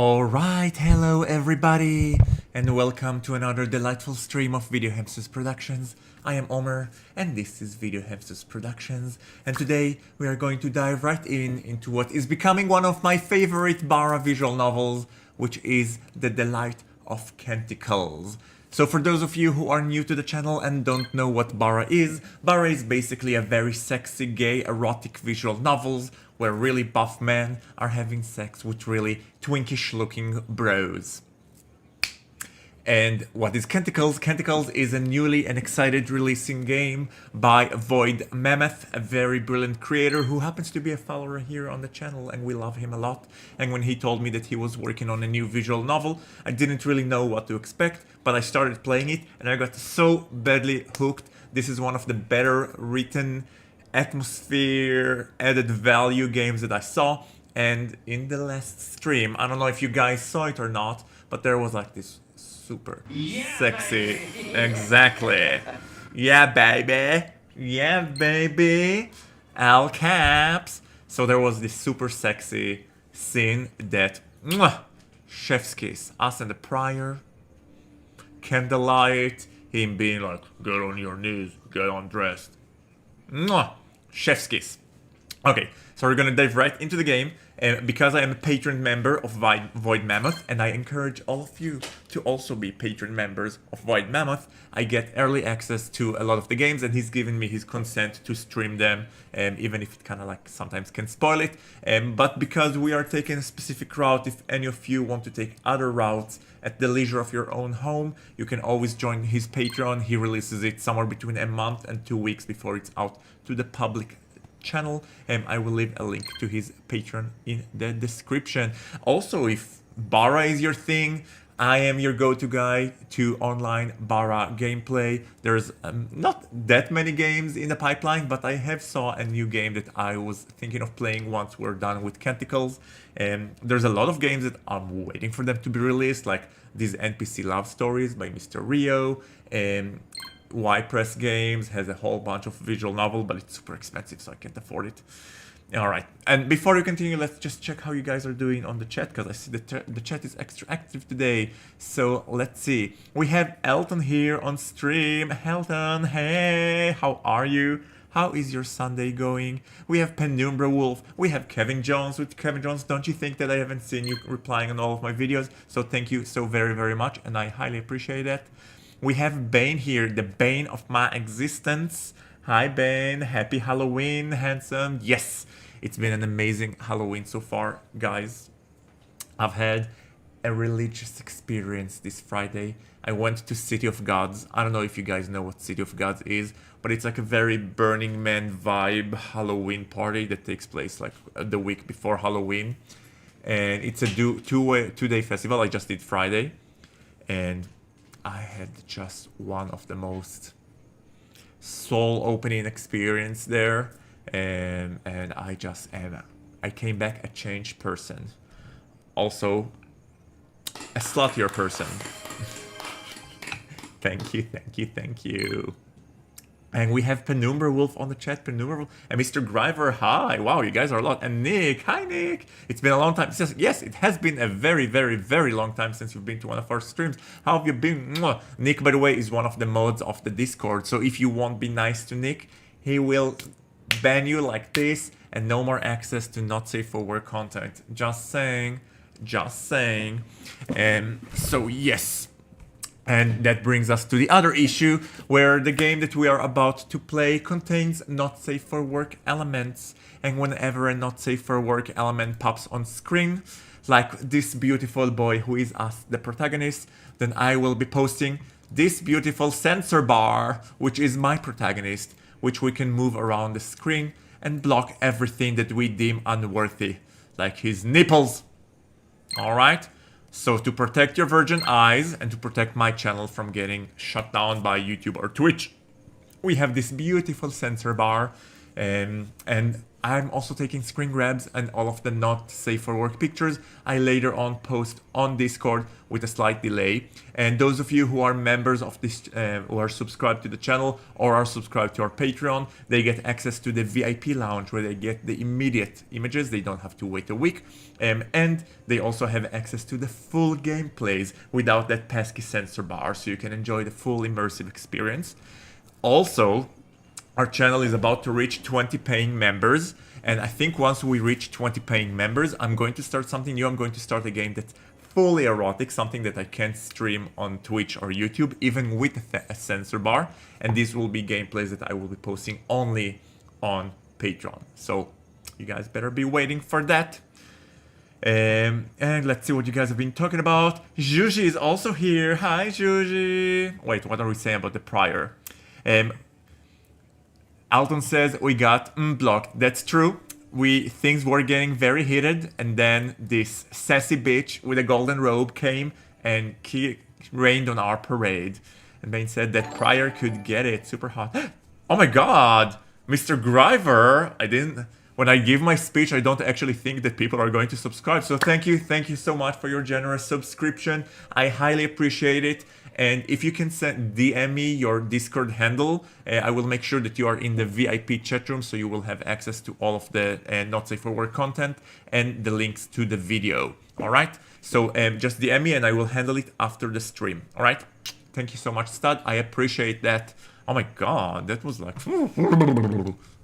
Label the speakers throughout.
Speaker 1: Alright, hello everybody, and welcome to another delightful stream of VideoHamster's Productions. I am Omer, and this is VideoHamster's Productions, and today we are going to dive right into what is becoming one of my favorite Bara visual novels, which is The Delight of Canticles. So for those of you who are new to the channel and don't know what Bara is basically a very sexy, gay, erotic visual novels where really buff men are having sex with really twinkish looking bros. And what is Canticles? Canticles is a newly and excited releasing game by Void Mammoth, a very brilliant creator who happens to be a follower here on the channel, and we love him a lot. And when he told me that he was working on a new visual novel, I didn't really know what to expect, but I started playing it and I got so badly hooked. This is one of the better written, atmosphere, added value games that I saw. And in the last stream, I don't know if you guys saw it or not, but there was like this super sexy, exactly, yeah baby, all caps. So there was this super sexy scene that, chef's kiss, us and the prior, candlelight, him being like, get on your knees, get undressed, chef's kiss. Okay, so we're gonna dive right into the game, because I am a patron member of Void Mammoth, and I encourage all of you to also be patron members of Void Mammoth. I get early access to a lot of the games, and he's given me his consent to stream them, even if it kind of like sometimes can spoil it. But because we are taking a specific route, if any of you want to take other routes at the leisure of your own home, you can always join his Patreon. He releases it somewhere between a month and 2 weeks before it's out to the public channel, and I will leave a link to his Patreon in the description. Also, if Bara is your thing, I am your go-to guy to online Bara gameplay. There's not that many games in the pipeline, but I have saw a new game that I was thinking of playing once we're done with Canticles. And there's a lot of games that I'm waiting for them to be released, like these NPC love stories by Mr. Rio, and Y-Press Games has a whole bunch of visual novel, but it's super expensive, so I can't afford it. Alright, and before we continue, let's just check how you guys are doing on the chat, because I see the chat is extra active today. So let's see. We have Elton here on stream. Elton, hey, how are you? How is your Sunday going? We have Penumbra Wolf. We have Kevin Jones. With Kevin Jones, don't you think that I haven't seen you replying on all of my videos? So thank you so very, very much, and I highly appreciate that. We have Bane here, the bane of my existence. Hi Bane, happy Halloween, handsome. Yes, it's been an amazing Halloween so far, guys. I've had a religious experience this Friday. I went to City of Gods. I don't know if you guys know what City of Gods is, but it's like a very Burning Man vibe Halloween party that takes place like the week before Halloween. And it's a two-day festival. I just did Friday, and I had just one of the most soul-opening experience there, and I came back a changed person. Also, a sluttier person. Thank you. And we have Penumbra Wolf on the chat, Penumbra Wolf, and Mr. Griver, hi, wow, you guys are a lot, and Nick, hi Nick, it's been a long time, yes, it has been a very, very, very long time since you've been to one of our streams. How have you been? Mwah. Nick, by the way, is one of the mods of the Discord, so if you won't be nice to Nick, he will ban you like this, and no more access to not safe for work content. Just saying. So yes. And that brings us to the other issue, where the game that we are about to play contains not safe for work elements. And whenever a not safe for work element pops on screen, like this beautiful boy who is us, the protagonist, then I will be posting this beautiful sensor bar, which is my protagonist, which we can move around the screen and block everything that we deem unworthy, like his nipples. Alright? So to protect your virgin eyes and to protect my channel from getting shut down by YouTube or Twitch, we have this beautiful sensor bar, and I'm also taking screen grabs and all of the not safe for work pictures I later on post on Discord with a slight delay. And those of you who are members of this, who are subscribed to the channel or are subscribed to our Patreon, they get access to the VIP lounge where they get the immediate images. They don't have to wait a week. And they also have access to the full gameplays without that pesky censor bar, so you can enjoy the full immersive experience. Also, our channel is about to reach 20 paying members, and I think once we reach 20 paying members, I'm going to start something new. I'm going to start a game that's fully erotic, something that I can't stream on Twitch or YouTube, even with a censor bar, and these will be gameplays that I will be posting only on Patreon. So you guys better be waiting for that. And let's see what you guys have been talking about. Juji is also here. Hi, Juji. Wait, what are we saying about the prior? Alton says we got blocked. That's true. Things were getting very heated, and then this sassy bitch with a golden robe came and rained on our parade. And Bane said that Pryor could get it. Super hot. Oh my god! Mr. Griver! When I give my speech, I don't actually think that people are going to subscribe. So thank you so much for your generous subscription. I highly appreciate it. And if you can DM me your Discord handle, I will make sure that you are in the VIP chat room, so you will have access to all of the not safe for work content and the links to the video. All right. So just DM me and I will handle it after the stream. All right. Thank you so much, Stud. I appreciate that. Oh my god, that was like.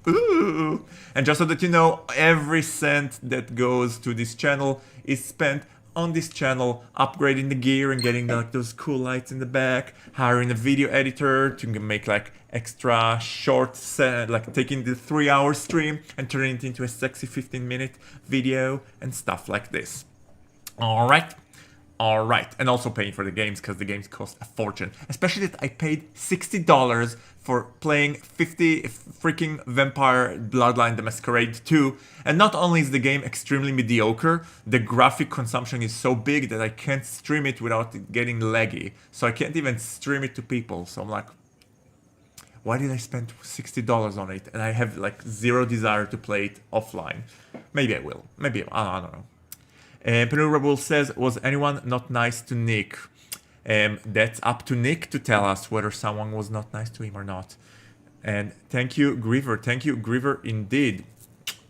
Speaker 1: Ooh. And just so that you know, every cent that goes to this channel is spent on this channel, upgrading the gear and getting like those cool lights in the back, hiring a video editor to make like extra short set, like taking the 3-hour stream and turning it into a sexy 15-minute video and stuff like this. All right. And also paying for the games, because the games cost a fortune. Especially that I paid $60 for playing 50 freaking Vampire Bloodline the Masquerade 2. And not only is the game extremely mediocre, the graphic consumption is so big that I can't stream it without it getting laggy. So I can't even stream it to people. So I'm like, why did I spend $60 on it? And I have like zero desire to play it offline. Maybe I will. Maybe I don't know. Penurable says, was anyone not nice to Nick? That's up to Nick to tell us whether someone was not nice to him or not. And thank you, Griever. Thank you, Griever, indeed.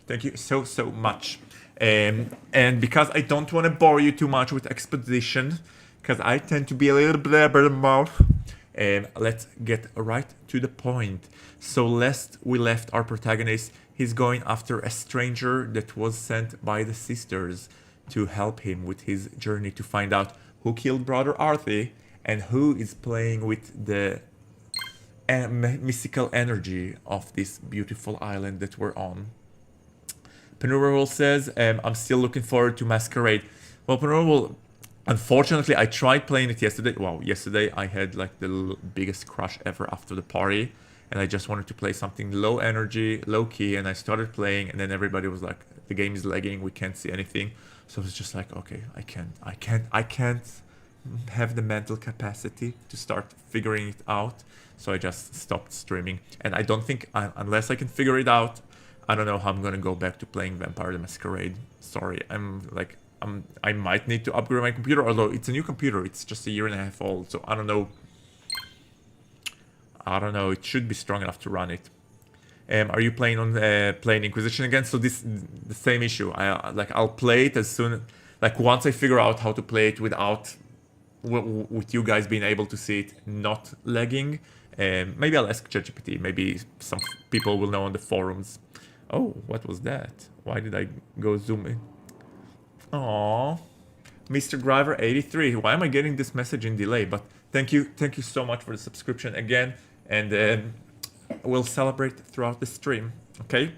Speaker 1: Thank you so much. And because I don't want to bore you too much with exposition, because I tend to be a little blabbermouth, let's get right to the point. So lest we left our protagonist, he's going after a stranger that was sent by the sisters to help him with his journey to find out who killed brother Arthie and who is playing with the mystical energy of this beautiful island that we're on. Penurable says, I'm still looking forward to Masquerade. Well, Penurable, unfortunately, I tried playing it yesterday. Wow, yesterday I had like the biggest crush ever after the party. And I just wanted to play something low energy, low key. And I started playing, and then everybody was like, the game is lagging, we can't see anything. So it's just like, okay, I can't have the mental capacity to start figuring it out. So I just stopped streaming. And I don't think, unless I can figure it out, I don't know how I'm gonna go back to playing Vampire the Masquerade. Sorry, I might need to upgrade my computer, although it's a new computer. It's just a 1.5 years old, so I don't know. It should be strong enough to run it. Are you playing on playing Inquisition again? So this the same issue. I'll play it as soon, like once I figure out how to play it without with you guys being able to see it not lagging. Maybe I'll ask ChatGPT. Maybe some people will know on the forums. Oh, what was that? Why did I go zoom in? Aww, Mr. Griver 83. Why am I getting this message in delay? But thank you so much for the subscription again, and we'll celebrate throughout the stream. Okay.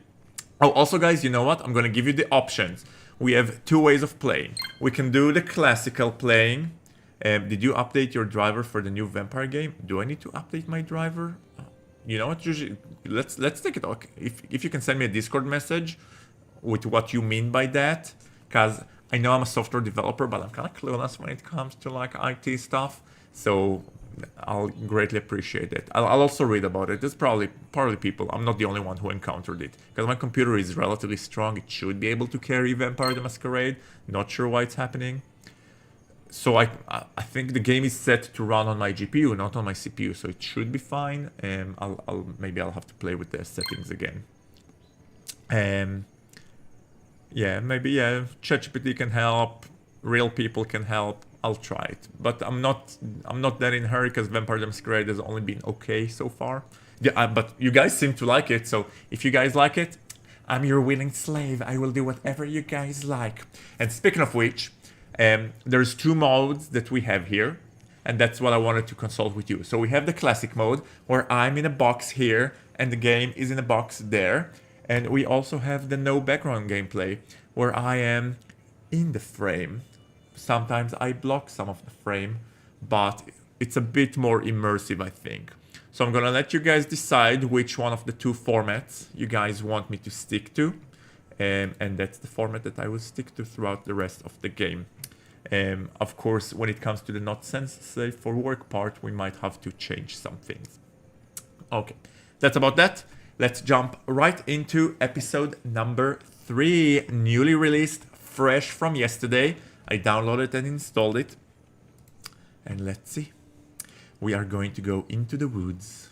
Speaker 1: Oh, also, guys, you know what? I'm gonna give you the options. We have 2 ways of playing. We can do the classical playing. Did you update your driver for the new Vampire game? Do I need to update my driver? You know what? Usually, let's take it. Okay. If you can send me a Discord message with what you mean by that, because I know I'm a software developer, but I'm kind of clueless when it comes to like IT stuff. So I'll greatly appreciate it. I'll also read about it. There's probably people. I'm not the only one who encountered it. Because my computer is relatively strong. It should be able to carry Vampire the Masquerade. Not sure why it's happening. So I think the game is set to run on my GPU, not on my CPU. So it should be fine. Maybe I'll have to play with the settings again. Yeah, maybe ChatGPT can help. Real people can help. I'll try it, but I'm not that in a hurry because Vampire the Masquerade has only been okay so far. Yeah, but you guys seem to like it, so if you guys like it, I'm your willing slave. I will do whatever you guys like. And speaking of which, there's 2 modes that we have here, and that's what I wanted to consult with you. So we have the classic mode where I'm in a box here and the game is in a box there, and we also have the no background gameplay where I am in the frame. Sometimes I block some of the frame, but it's a bit more immersive, I think. So I'm gonna let you guys decide which one of the 2 formats you guys want me to stick to. And that's the format that I will stick to throughout the rest of the game. Of course, when it comes to the not safe for work part, we might have to change some things. Okay, that's about that. Let's jump right into episode number 3, newly released, fresh from yesterday. I downloaded and installed it. And let's see. We are going to go into the woods.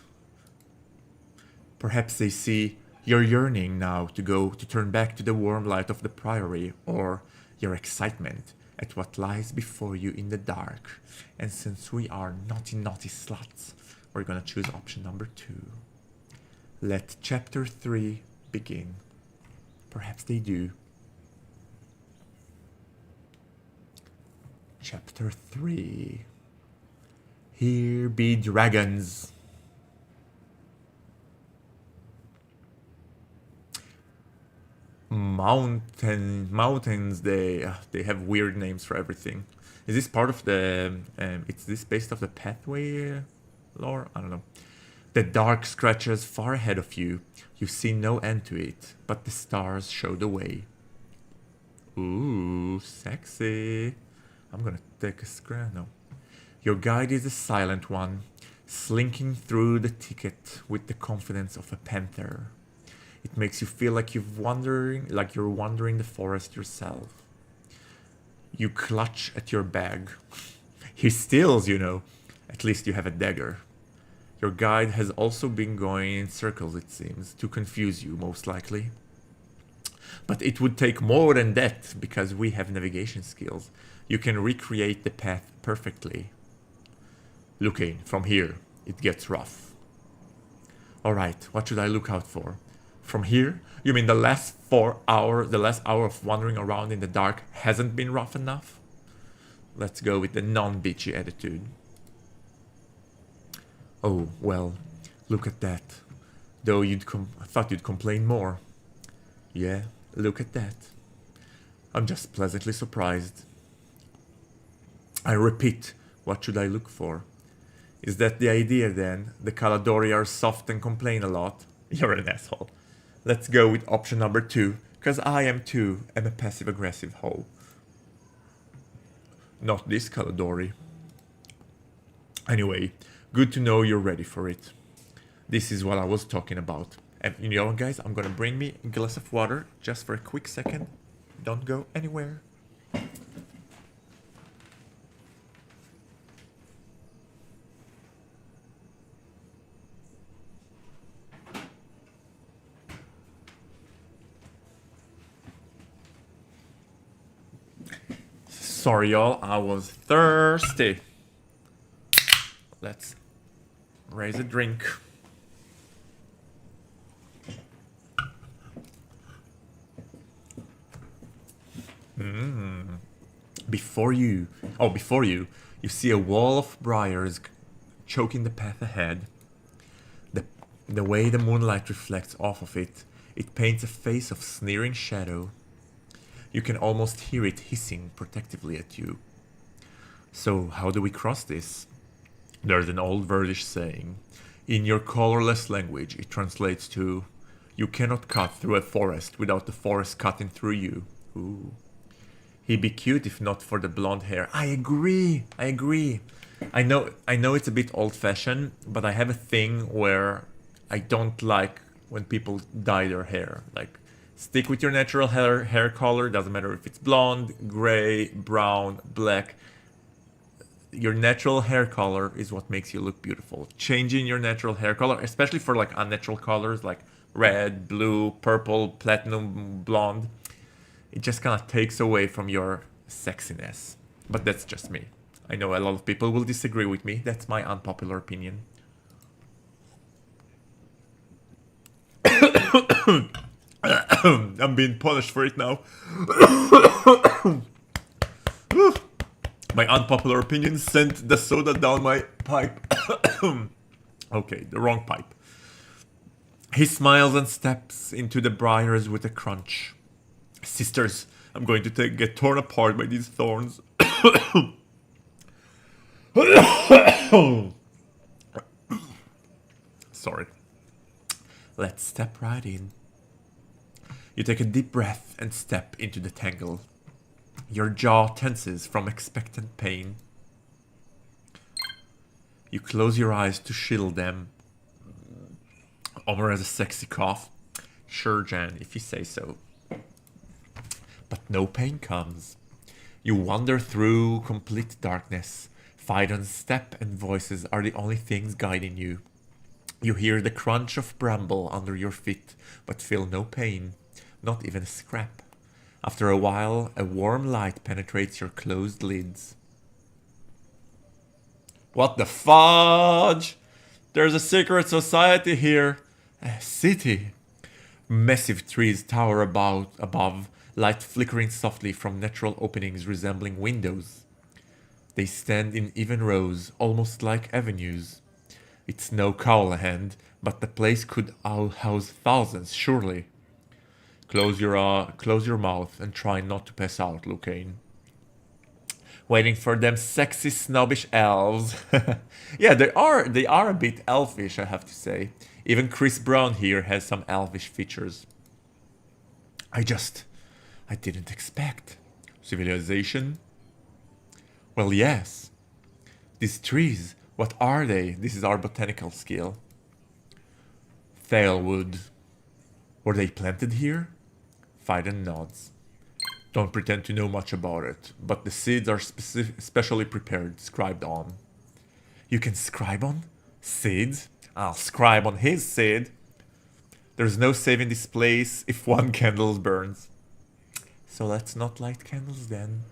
Speaker 1: Perhaps they see your yearning now to turn back to the warm light of the priory, or your excitement at what lies before you in the dark. And since we are naughty sluts, we're gonna choose option number 2. Let chapter 3 begin. Perhaps they do. Chapter 3. Here be dragons. Mountains, they have weird names for everything. Is this part of the is this based off the pathway lore? I don't know. The dark stretches far ahead of you. You see no end to it, but the stars show the way. Ooh, sexy. I'm gonna take a screen now. Your guide is a silent one, slinking through the thicket with the confidence of a panther. It makes you feel like you're wandering the forest yourself. You clutch at your bag. He steals, you know. At least you have a dagger. Your guide has also been going in circles, it seems, to confuse you, most likely. But it would take more than that, because we have navigation skills. You can recreate the path perfectly. Looking from here, it gets rough. Alright, what should I look out for? From here? You mean the last hour of wandering around in the dark hasn't been rough enough? Let's go with the non-bitchy attitude. Oh, well, look at that. Though I thought you'd complain more. Yeah, look at that. I'm just pleasantly surprised. I repeat, what should I look for? Is that the idea then? The Caladori are soft and complain a lot? You're an asshole. Let's go with option number 2, because I am too a passive-aggressive hoe. Not this Caladori. Anyway, good to know you're ready for it. This is what I was talking about. And you know what, guys? I'm gonna bring me a glass of water just for a quick second. Don't go anywhere. Sorry, y'all. I was thirsty. Let's raise a drink. Before you, you see a wall of briars choking the path ahead. The way the moonlight reflects off of it, it paints a face of sneering shadow. You can almost hear it hissing protectively at you. So, how do we cross this? There's an old Verdish saying. In your colorless language, it translates to, you cannot cut through a forest without the forest cutting through you. Ooh. He'd be cute if not for the blonde hair. I agree. I agree. I know it's a bit old-fashioned, but I have a thing where I don't like when people dye their hair. Like, stick with your natural hair color. Doesn't matter if it's blonde, gray, brown, black. Your natural hair color is what makes you look beautiful. Changing your natural hair color, especially for like unnatural colors like red, blue, purple, platinum, blonde, it just kind of takes away from your sexiness. But that's just me. I know a lot of people will disagree with me. That's my unpopular opinion. I'm being punished for it now. My unpopular opinion sent the soda down my pipe. Okay, the wrong pipe. He smiles and steps into the briars with a crunch. Sisters, I'm going to get torn apart by these thorns. Sorry. Let's step right in. You take a deep breath and step into the tangle. Your jaw tenses from expectant pain. You close your eyes to shield them. Omer has a sexy cough. Sure, Jan, if you say so. But no pain comes. You wander through complete darkness. Phaidon's step and voices are the only things guiding you. You hear the crunch of bramble under your feet, but feel no pain, not even a scrap. After a while, a warm light penetrates your closed lids. What the fudge? There's a secret society here. A city. Massive trees tower above, light flickering softly from natural openings resembling windows. They stand in even rows, almost like avenues. It's no Cowlahand, but the place could house thousands, surely. Close your mouth and try not to pass out, Lucane. Waiting for them sexy snobbish elves. Yeah, they are a bit elfish, I have to say. Even Chris Brown here has some elvish features. I didn't expect. Civilization? Well, yes. These trees, what are they? This is our botanical skill. Thalwood. Were they planted here? Phaidon nods. Don't pretend to know much about it, but the seeds are specially prepared, scribed on. You can scribe on? Seeds? I'll scribe on his seed. There's no saving this place if one candle burns. So let's not light candles then.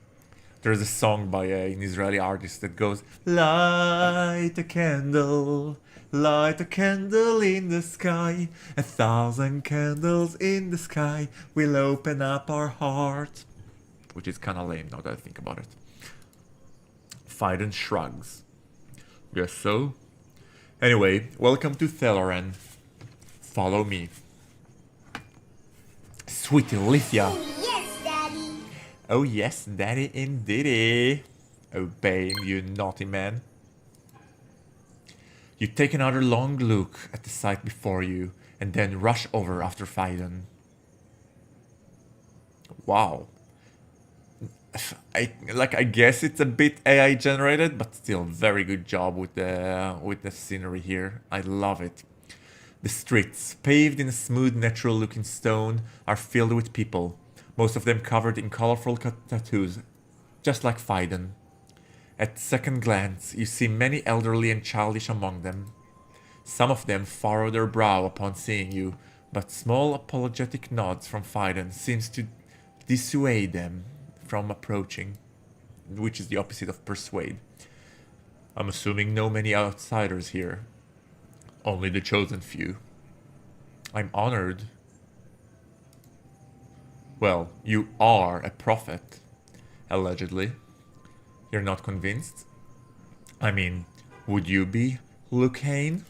Speaker 1: There's a song by an Israeli artist that goes, light a candle in the sky, 1,000 candles in the sky will open up our heart. Which is kinda lame now that I think about it. Phaidon shrugs. Guess so. Anyway, welcome to Thalloren. Follow me. Sweet Lithia. Oh yes, daddy indeedy. Obeying you, naughty man. You take another long look at the sight before you, and then rush over after Phaidon. Wow. I guess it's a bit AI generated, but still very good job with the scenery here. I love it. The streets, paved in a smooth, natural-looking stone, are filled with people. Most of them covered in colorful tattoos, just like Phaidon. At second glance, you see many elderly and childish among them. Some of them furrow their brow upon seeing you, but small apologetic nods from Phaidon seems to dissuade them from approaching, which is the opposite of persuade. I'm assuming no many outsiders here. Only the chosen few. I'm honored. Well, you are a prophet, allegedly. You're not convinced? I mean, would you be, Lucane?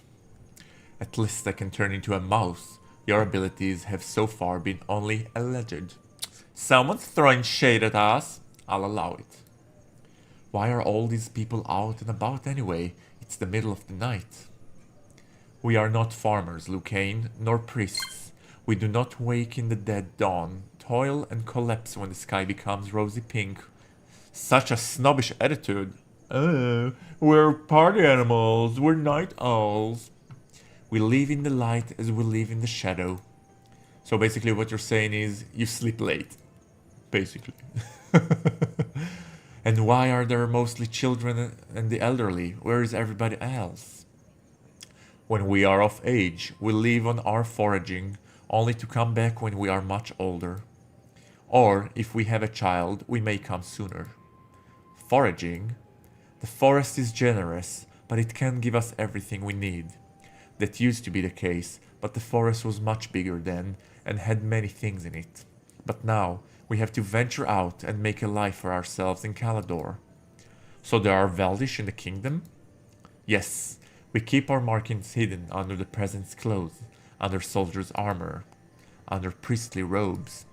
Speaker 1: At least I can turn into a mouse. Your abilities have so far been only alleged. Someone's throwing shade at us. I'll allow it. Why are all these people out and about anyway? It's the middle of the night. We are not farmers, Lucane, nor priests. We do not wake in the dead dawn toil and collapse when the sky becomes rosy pink. Such a snobbish attitude. Oh, we're party animals, we're night owls. We live in the light as we live in the shadow. So basically what you're saying is you sleep late. Basically. And why are there mostly children and the elderly? Where is everybody else? When we are of age, we live on our foraging, only to come back when we are much older. Or, if we have a child, we may come sooner. Foraging? The forest is generous, but it can give us everything we need. That used to be the case, but the forest was much bigger then, and had many things in it. But now, we have to venture out and make a life for ourselves in Calador. So there are Valdish in the kingdom? Yes, we keep our markings hidden under the present's clothes, under soldiers' armor, under priestly robes.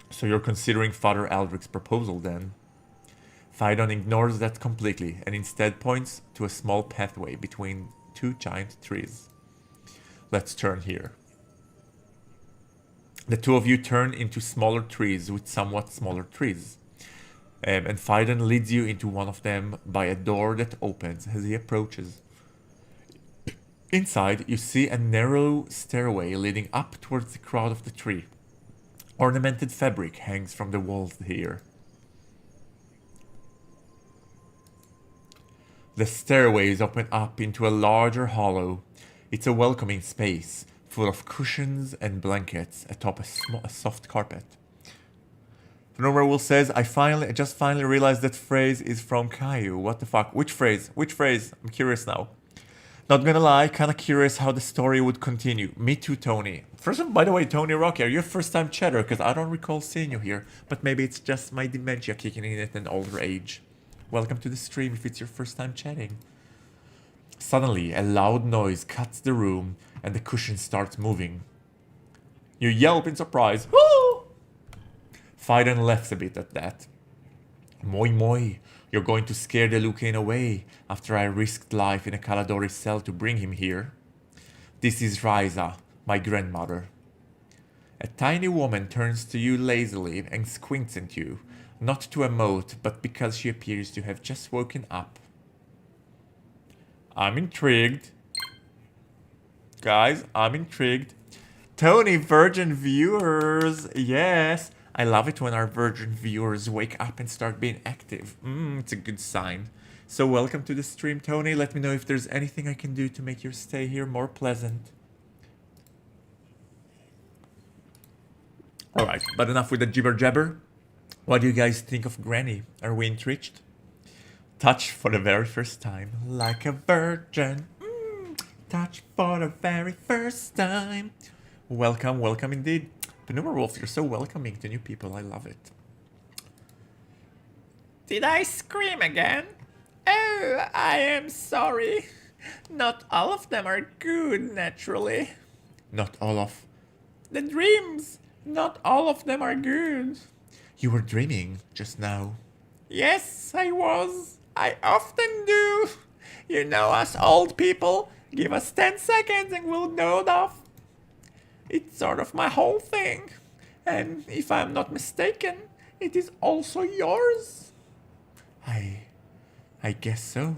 Speaker 1: So you're considering Father Aldrich's proposal then? Phaidon ignores that completely and instead points to a small pathway between two giant trees. Let's turn here. The two of you turn into smaller trees with somewhat smaller trees. And Phaidon leads you into one of them by a door that opens as he approaches. Inside, you see a narrow stairway leading up towards the crown of the tree. Ornamented fabric hangs from the walls here. The stairways open up into a larger hollow. It's a welcoming space, full of cushions and blankets atop a soft carpet. Will says, I just finally realized that phrase is from Caillou. What the fuck? Which phrase? Which phrase? I'm curious now. Not gonna lie, kinda curious how the story would continue. Me too, Tony. First of all, by the way, Tony Rocky, are you a first-time chatter? Because I don't recall seeing you here. But maybe it's just my dementia kicking in at an older age. Welcome to the stream if it's your first time chatting. Suddenly, a loud noise cuts the room and the cushion starts moving. You yelp in surprise. Woo! Phaidon laughs a bit at that. Moi moi, you're going to scare the Lucane away after I risked life in a Caladori cell to bring him here. This is Ryza, my grandmother. A tiny woman turns to you lazily and squints at you, not to emote, but because she appears to have just woken up. I'm intrigued. Guys, I'm intrigued. Tony, virgin viewers, yes. I love it when our virgin viewers wake up and start being active. It's a good sign. So welcome to the stream, Tony. Let me know if there's anything I can do to make your stay here more pleasant. Alright, but enough with the jibber jabber. What do you guys think of Granny? Are we intrigued? Touch for the very first time, like a virgin. Touch for the very first time. Welcome, welcome indeed. Wolf, you're so welcoming to new people. I love it. Did I scream again? Oh, I am sorry. Not all of them are good, naturally. Not all of... The dreams. Not all of them are good. You were dreaming just now. Yes, I was. I often do. You know us old people. Give us 10 seconds and we'll nod off. It's sort of my whole thing. And if I'm not mistaken, it is also yours. I guess so.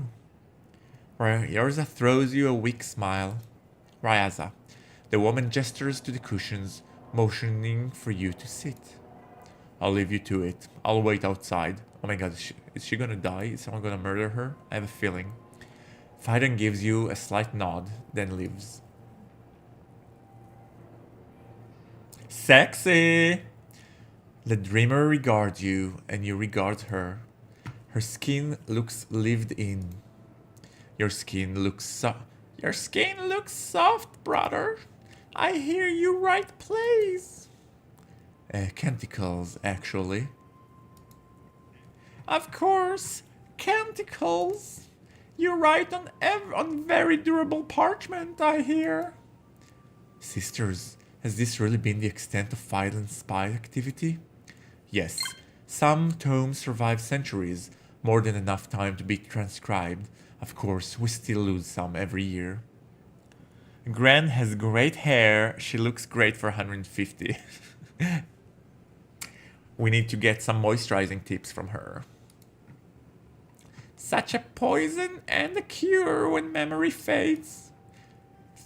Speaker 1: Ryaza throws you a weak smile. Ryaza. The woman gestures to the cushions, motioning for you to sit. I'll leave you to it. I'll wait outside. Oh my god, is she gonna die? Is someone gonna murder her? I have a feeling. Phaidon gives you a slight nod, then leaves. Sexy! The dreamer regards you, and you regard her. Her skin looks lived in. Your skin looks soft, brother. I hear you write plays. Canticles, actually. Of course, canticles. You write on very durable parchment, I hear. Sisters, has this really been the extent of Phaidon's spy activity? Yes, some tomes survive centuries, more than enough time to be transcribed. Of course, we still lose some every year. Gran has great hair. She looks great for 150. We need to get some moisturizing tips from her. Such a poison and a cure when memory fades.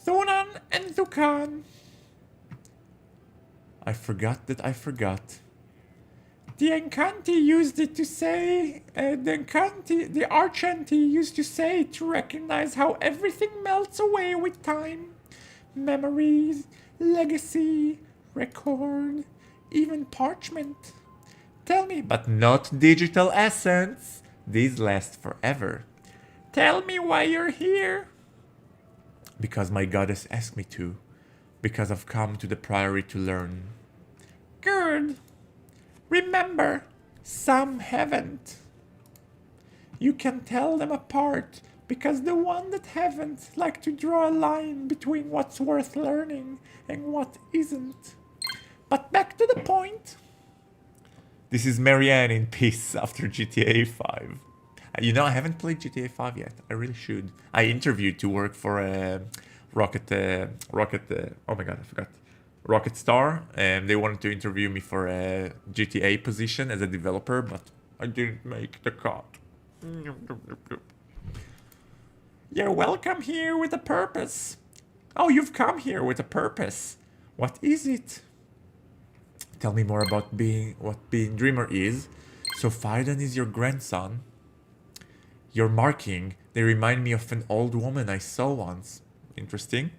Speaker 1: Thunan and Thukan. I forgot that I forgot. The Encanti used it to say, the Archanti used to say to recognize how everything melts away with time. Memories, legacy, record, even parchment. Tell me, but not digital essence. These last forever. Tell me why you're here. Because my goddess asked me to. Because I've come to the Priory to learn. Good. Remember, some haven't. You can tell them apart, because the one that haven't like to draw a line between what's worth learning and what isn't. But back to the point. This is Marianne in peace after GTA 5. You know, I haven't played GTA 5 yet. I really should. I interviewed to work for Rocket, oh my god, I forgot. Rocket Star, and they wanted to interview me for a GTA position as a developer, but I didn't make the cut. You're welcome here with a purpose. Oh, you've come here with a purpose. What is it? Tell me more about what being Dreamer is. So Phaidon is your grandson. Your marking, they remind me of an old woman I saw once. Interesting.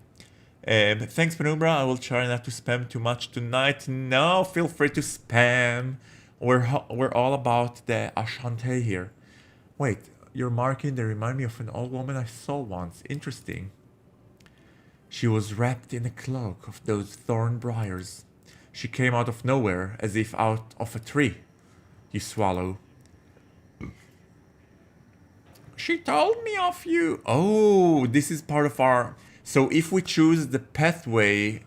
Speaker 1: Thanks, Penumbra. I will try not to spam too much tonight. No, feel free to spam. We're all about the Ashante here. Wait, you're marking, they remind me of an old woman I saw once. Interesting. She was wrapped in a cloak of those thorn briars. She came out of nowhere, as if out of a tree. You swallow. She told me of you. Oh, this is part of our... So if we choose the pathway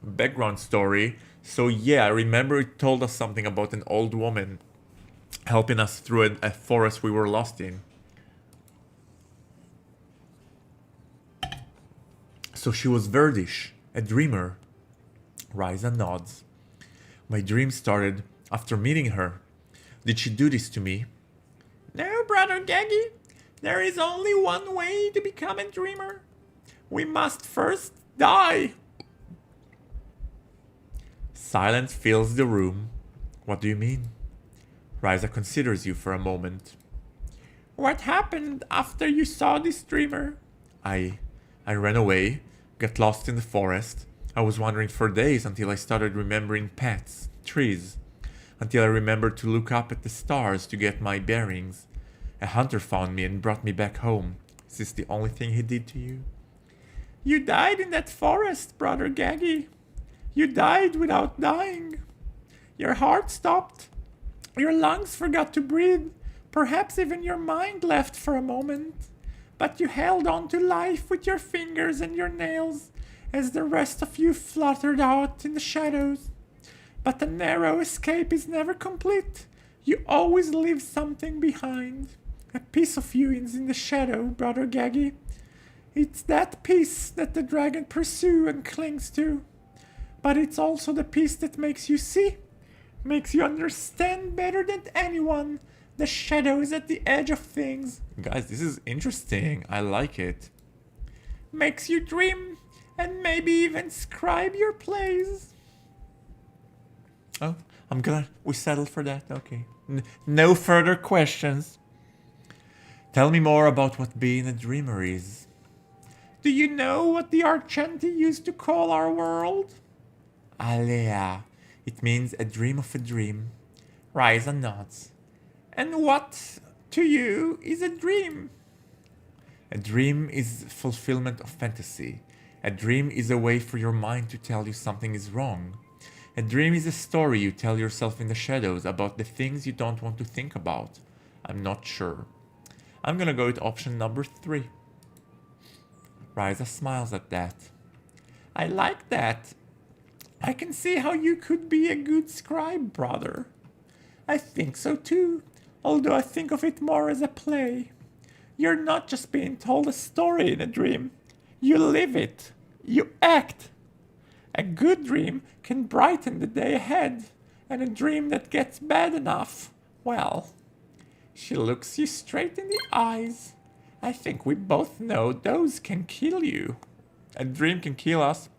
Speaker 1: background story, so yeah, I remember it told us something about an old woman helping us through a forest we were lost in. So she was Verdish, a dreamer. Ryza nods. My dream started after meeting her. Did she do this to me? No, brother Gaggy. There is only one way to become a dreamer. We must first die. Silence fills the room. What do you mean? Ryza considers you for a moment. What happened after you saw this dreamer? I ran away, got lost in the forest. I was wandering for days until I started remembering paths, trees, until I remembered to look up at the stars to get my bearings. A hunter found me and brought me back home. Is this the only thing he did to you? You died in that forest, brother Gaggy. You died without dying. Your heart stopped. Your lungs forgot to breathe. Perhaps even your mind left for a moment. But you held on to life with your fingers and your nails as the rest of you fluttered out in the shadows. But the narrow escape is never complete. You always leave something behind. A piece of you is in the shadow, brother Gaggy. It's that piece that the dragon pursues and clings to. But it's also the piece that makes you see, makes you understand better than anyone the shadows at the edge of things. Guys, this is interesting. I like it. Makes you dream and maybe even scribe your plays. Oh, we settled for that. Okay. No further questions. Tell me more about what being a dreamer is. Do you know what the Archanti used to call our world? Alea. It means a dream of a dream. Ryza nods. And what, to you, is a dream? A dream is fulfillment of fantasy. A dream is a way for your mind to tell you something is wrong. A dream is a story you tell yourself in the shadows about the things you don't want to think about. I'm not sure. I'm gonna go with option number 3. Ryza smiles at that. I like that. I can see how you could be a good scribe, brother. I think so too, although I think of it more as a play. You're not just being told a story in a dream. You live it. You act. A good dream can brighten the day ahead.
Speaker 2: And a dream that gets bad enough, well, she looks you straight in the eyes. I think we both know those can kill you.
Speaker 1: A dream can kill us.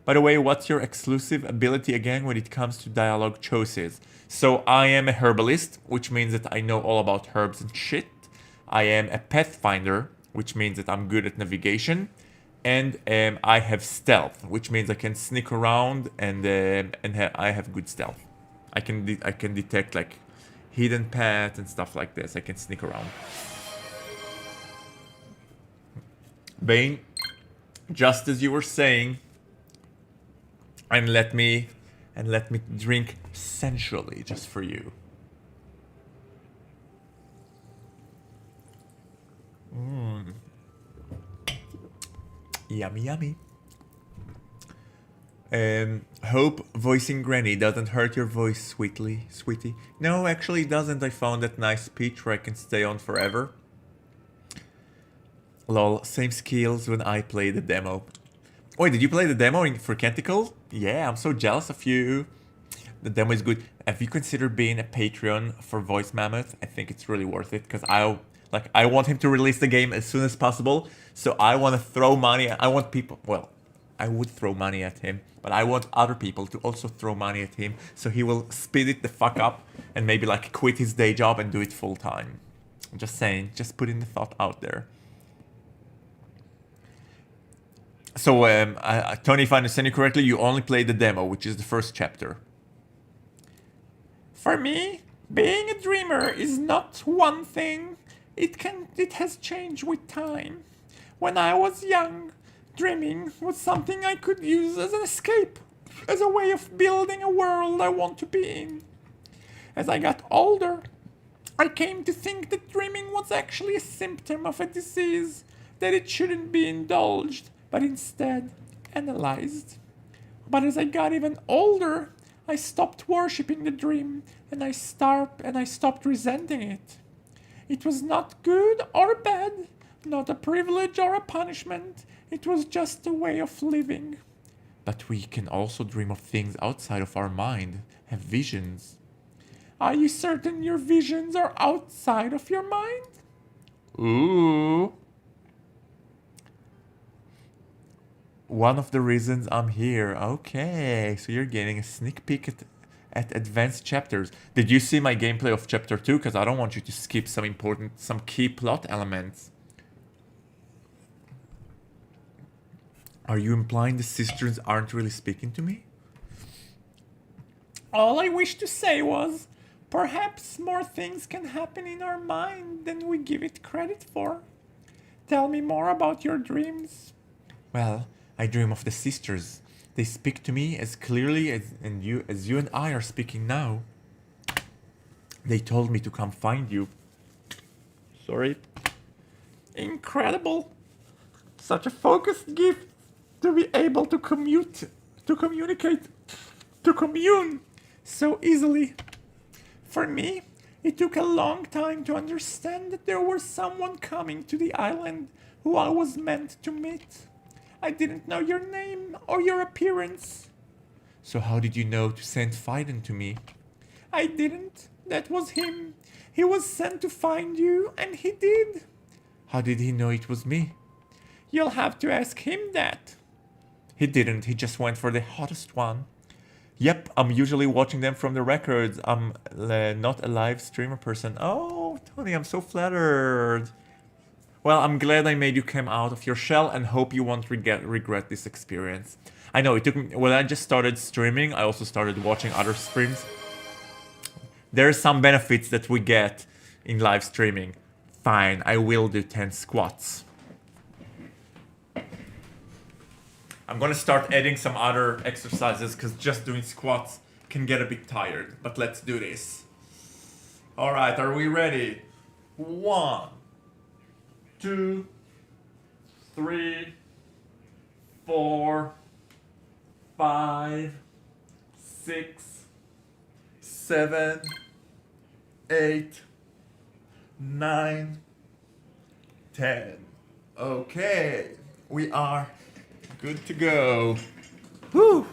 Speaker 1: By the way, what's your exclusive ability again when it comes to dialogue choices? So I am a herbalist, which means that I know all about herbs and shit. I am a pathfinder, which means that I'm good at navigation. And I have stealth, which means I can sneak around and I have good stealth. I can detect like hidden paths and stuff like this. I can sneak around. Bane, just as you were saying, and let me drink sensually just for you. Yummy, yummy. Hope voicing Granny doesn't hurt your voice, sweetie. No, actually it doesn't. I found that nice pitch where I can stay on forever. Lol, same skills when I play the demo. Wait, did you play the demo for Canticle? Yeah, I'm so jealous of you. The demo is good. Have you considered being a Patreon for Void Mammoth? I think it's really worth it because I want him to release the game as soon as possible. So I want to throw money. I want people. Well, I would throw money at him, but I want other people to also throw money at him so he will speed it the fuck up and maybe like quit his day job and do it full time. I'm just saying, just putting the thought out there. So, Tony, if I understand you correctly, you only played the demo, which is the first chapter.
Speaker 2: For me, being a dreamer is not one thing. It has changed with time. When I was young, dreaming was something I could use as an escape, as a way of building a world I want to be in. As I got older, I came to think that dreaming was actually a symptom of a disease, that it shouldn't be indulged, but instead analyzed. But as I got even older, I stopped worshipping the dream, and I stopped resenting it. It was not good or bad, not a privilege or a punishment. It was just a way of living.
Speaker 1: But we can also dream of things outside of our mind, have visions.
Speaker 2: Are you certain your visions are outside of your mind?
Speaker 1: Ooh. One of the reasons I'm here. Okay, so you're getting a sneak peek at advanced chapters. Did you see my gameplay of chapter 2? Because I don't want you to skip some key plot elements. Are you implying the sisters aren't really speaking to me?
Speaker 2: All I wish to say was, perhaps more things can happen in our mind than we give it credit for. Tell me more about your dreams.
Speaker 1: Well, I dream of the sisters. They speak to me as clearly as you and I are speaking now. They told me to come find you. Sorry.
Speaker 2: Incredible. Such a focused gift to be able to communicate, to commune so easily. For me, it took a long time to understand that there was someone coming to the island who I was meant to meet. I didn't know your name or your appearance.
Speaker 1: So how did you know to send Phaidon to me?
Speaker 2: I didn't. That was him. He was sent to find you, and he did.
Speaker 1: How did he know it was me?
Speaker 2: You'll have to ask him that.
Speaker 1: He didn't. He just went for the hottest one. Yep, I'm usually watching them from the records. I'm not a live streamer person. Oh, Tony, I'm so flattered. Well, I'm glad I made you come out of your shell and hope you won't regret this experience. I know, it took me... When I just started streaming, I also started watching other streams. There are some benefits that we get in live streaming. Fine, I will do 10 squats. I'm gonna start adding some other exercises because just doing squats can get a bit tired. But let's do this. Alright, are we ready? 1, 2, 3, 4, 5, 6, 7, 8, 9, 10. Okay, we are good to go. Whew.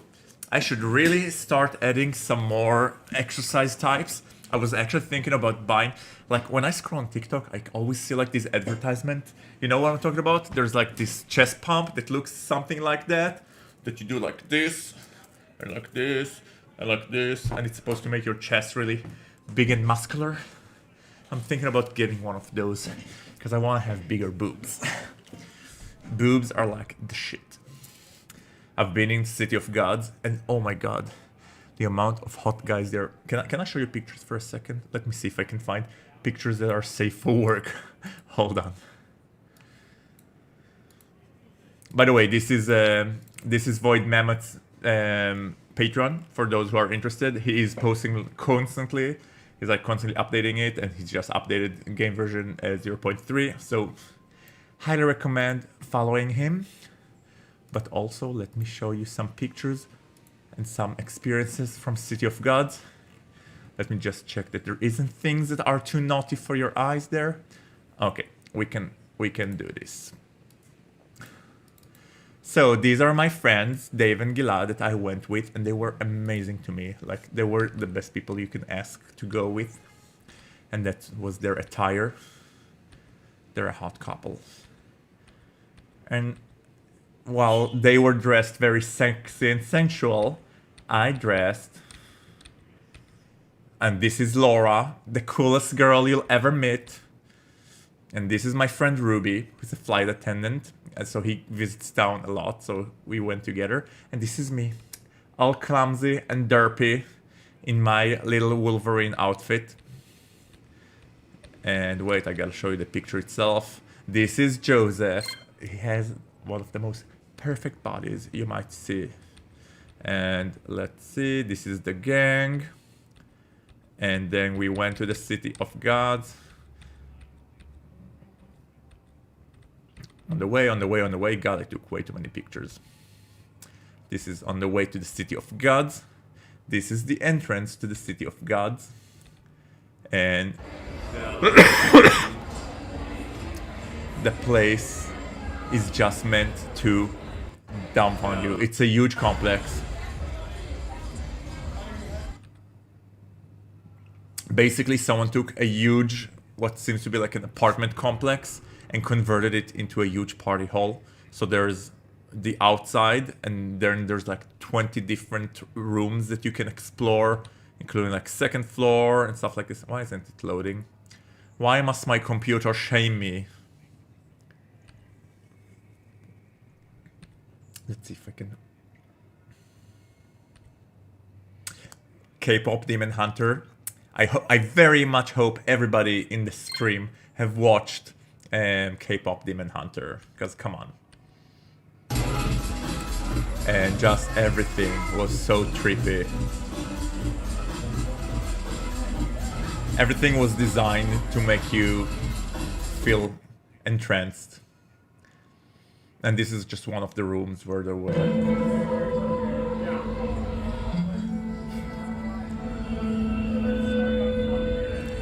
Speaker 1: I should really start adding some more exercise types. I was actually thinking about buying, like when I scroll on TikTok, I always see like these advertisements. You know what I'm talking about? There's like this chest pump that looks something like that you do like this, and like this, and like this, and it's supposed to make your chest really big and muscular. I'm thinking about getting one of those because I want to have bigger boobs. Boobs are like the shit. I've been in City of Gods, and oh my god, the amount of hot guys there. Can I show you pictures for a second? Let me see if I can find pictures that are safe for work. Hold on. By the way, this is Void Mammoth's Patreon. For those who are interested, he is posting constantly. He's like constantly updating it, and he's just updated game version 0.3. So, highly recommend following him. But also, let me show you some pictures and some experiences from City of Gods. Let me just check that there isn't things that are too naughty for your eyes there. Okay, we can do this. So these are my friends, Dave and Gilad, that I went with, and they were amazing to me. Like, they were the best people you can ask to go with. And that was their attire. They're a hot couple. And while they were dressed very sexy and sensual, I dressed... And this is Laura, the coolest girl you'll ever meet. And this is my friend Ruby, who's a flight attendant. And so he visits town a lot, so we went together. And this is me, all clumsy and derpy in my little Wolverine outfit. And wait, I gotta show you the picture itself. This is Joseph. He has one of the most perfect bodies you might see. And let's see, this is the gang. And then we went to the City of Gods. On the way, God, I took way too many pictures. This is on the way to the City of Gods. This is the entrance to the City of Gods. And the place is just meant to dump on you. It's a huge complex. Basically, someone took a huge, what seems to be like an apartment complex, and converted it into a huge party hall. So there's the outside, and then there's like 20 different rooms that you can explore, including like second floor and stuff like this. Why isn't it loading? Why must my computer shame me? Let's see if I can... K-pop Demon Hunter. I very much hope everybody in the stream have watched K-pop Demon Hunter, because come on. And just everything was so trippy. Everything was designed to make you feel entranced. And this is just one of the rooms where there were...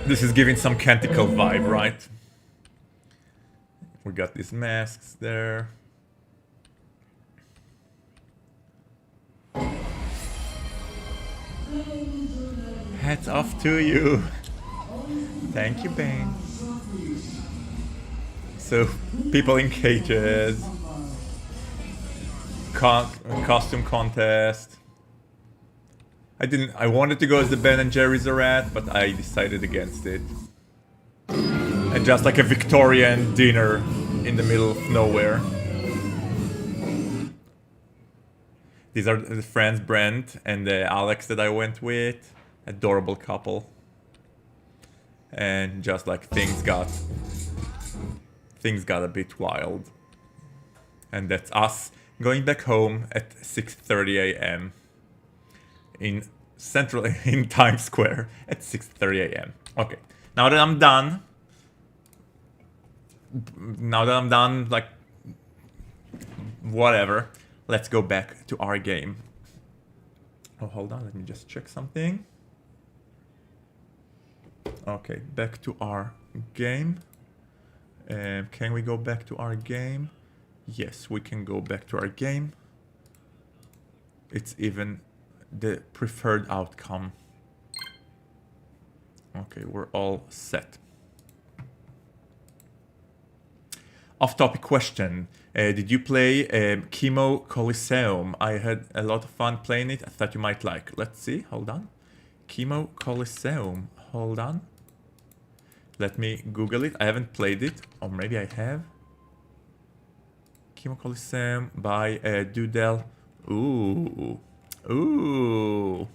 Speaker 1: This is giving some Canticle vibe, right? We got these masks there. Hats off to you. Thank you, Bane. So, people in cages. Costume contest. I wanted to go as the Ben and Jerry's rat, but I decided against it. And just like a Victorian dinner in the middle of nowhere. These are the friends, Brent and Alex, that I went with. Adorable couple. And just like things got a bit wild. And that's us going back home at 6:30 a.m. in Times Square at 6:30 a.m. Okay, now that I'm done, like, whatever, let's go back to our game. Oh, hold on, let me just check something. Okay, back to our game. Can we go back to our game? Yes, we can go back to our game. It's even the preferred outcome. Okay, we're all set. Off-topic question. Did you play Chemo Coliseum? I had a lot of fun playing it. I thought you might like. Let's see. Hold on. Chemo Coliseum. Hold on. Let me Google it. I haven't played it. Or maybe I have. Chemo Coliseum by Doodle. Ooh. Ooh.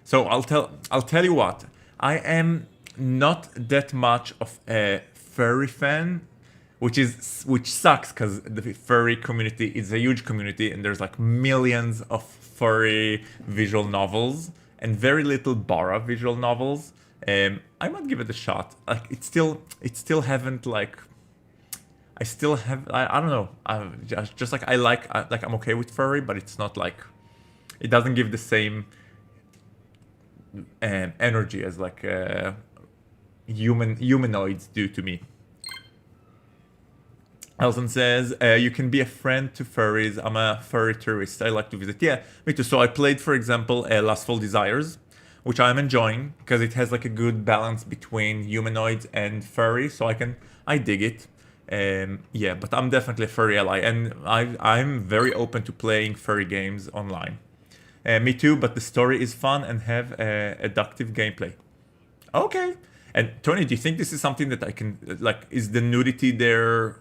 Speaker 1: So I'll tell you what. I am not that much of a furry fan. Which sucks because the furry community is a huge community and there's like millions of furry visual novels and very little bara visual novels. I might give it a shot. Like it still haven't like. I still have. I don't know. Just like I'm okay with furry, but it's not like. It doesn't give the same energy as like humanoids do to me. Elson says, you can be a friend to furries. I'm a furry tourist. I like to visit. Yeah, me too. So I played, for example, Lustful Desires, which I'm enjoying because it has like a good balance between humanoids and furry. So I dig it. Yeah, but I'm definitely a furry ally. And I'm very open to playing furry games online. Me too, but the story is fun and have adductive gameplay. Okay. And Tony, do you think this is something that I can, like, is the nudity there...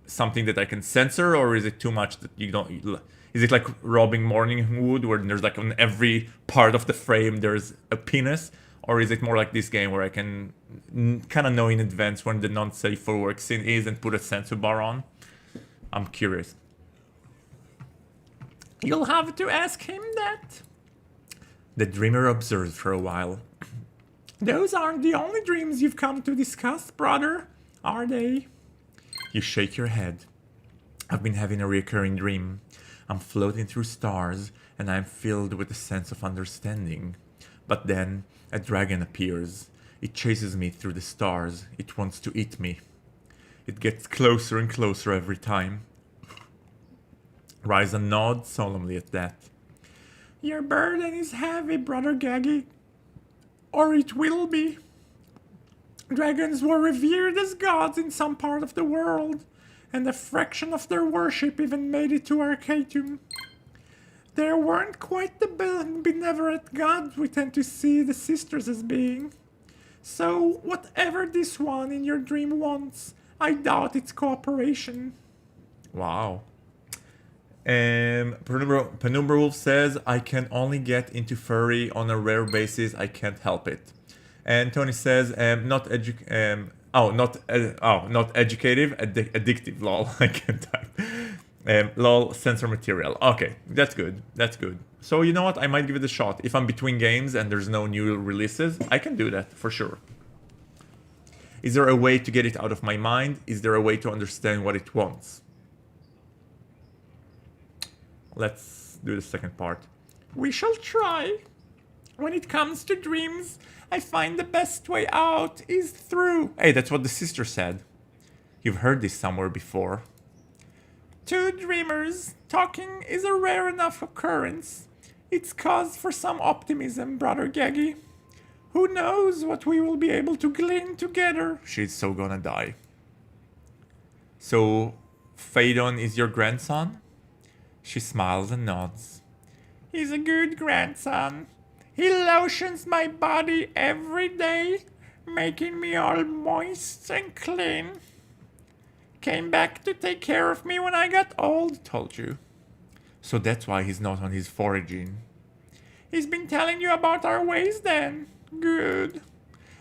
Speaker 1: something that I can censor, or is it too much that you don't? Is it like robbing Morningwood, where there's like on every part of the frame there's a penis, or is it more like this game where I can kind of know in advance when the non-safe for work scene is and put a censor bar on? I'm curious.
Speaker 2: You'll have to ask him that.
Speaker 1: The dreamer observed for a while.
Speaker 2: Those aren't the only dreams you've come to discuss, brother, are they?
Speaker 1: You shake your head. I've been having a recurring dream. I'm floating through stars, and I'm filled with a sense of understanding. But then, a dragon appears. It chases me through the stars. It wants to eat me. It gets closer and closer every time. Ryza nods solemnly at that.
Speaker 2: Your burden is heavy, Brother Gaggy. Or it will be. Dragons were revered as gods in some part of the world, and a fraction of their worship even made it to Arcatum. They weren't quite the benevolent gods we tend to see the sisters as being. So, whatever this one in your dream wants, I doubt its cooperation.
Speaker 1: Wow. Penumbra Wolf says, I can only get into furry on a rare basis, I can't help it. And Tony says, not educative, addictive, lol. I can't type. Lol, censor material. Okay, that's good. That's good. So you know what? I might give it a shot. If I'm between games and there's no new releases, I can do that for sure. Is there a way to get it out of my mind? Is there a way to understand what it wants? Let's do the second part.
Speaker 2: We shall try. When it comes to dreams, I find the best way out is through.
Speaker 1: Hey, that's what the sister said. You've heard this somewhere before.
Speaker 2: Two dreamers talking is a rare enough occurrence. It's cause for some optimism, Brother Gaggy. Who knows what we will be able to glean together?
Speaker 1: She's so gonna die. So, Phaidon is your grandson? She smiles and nods.
Speaker 2: He's a good grandson. He lotions my body every day, making me all moist and clean. Came back to take care of me when I got old.
Speaker 1: Told you. So that's why he's not on his foraging.
Speaker 2: He's been telling you about our ways then. Good.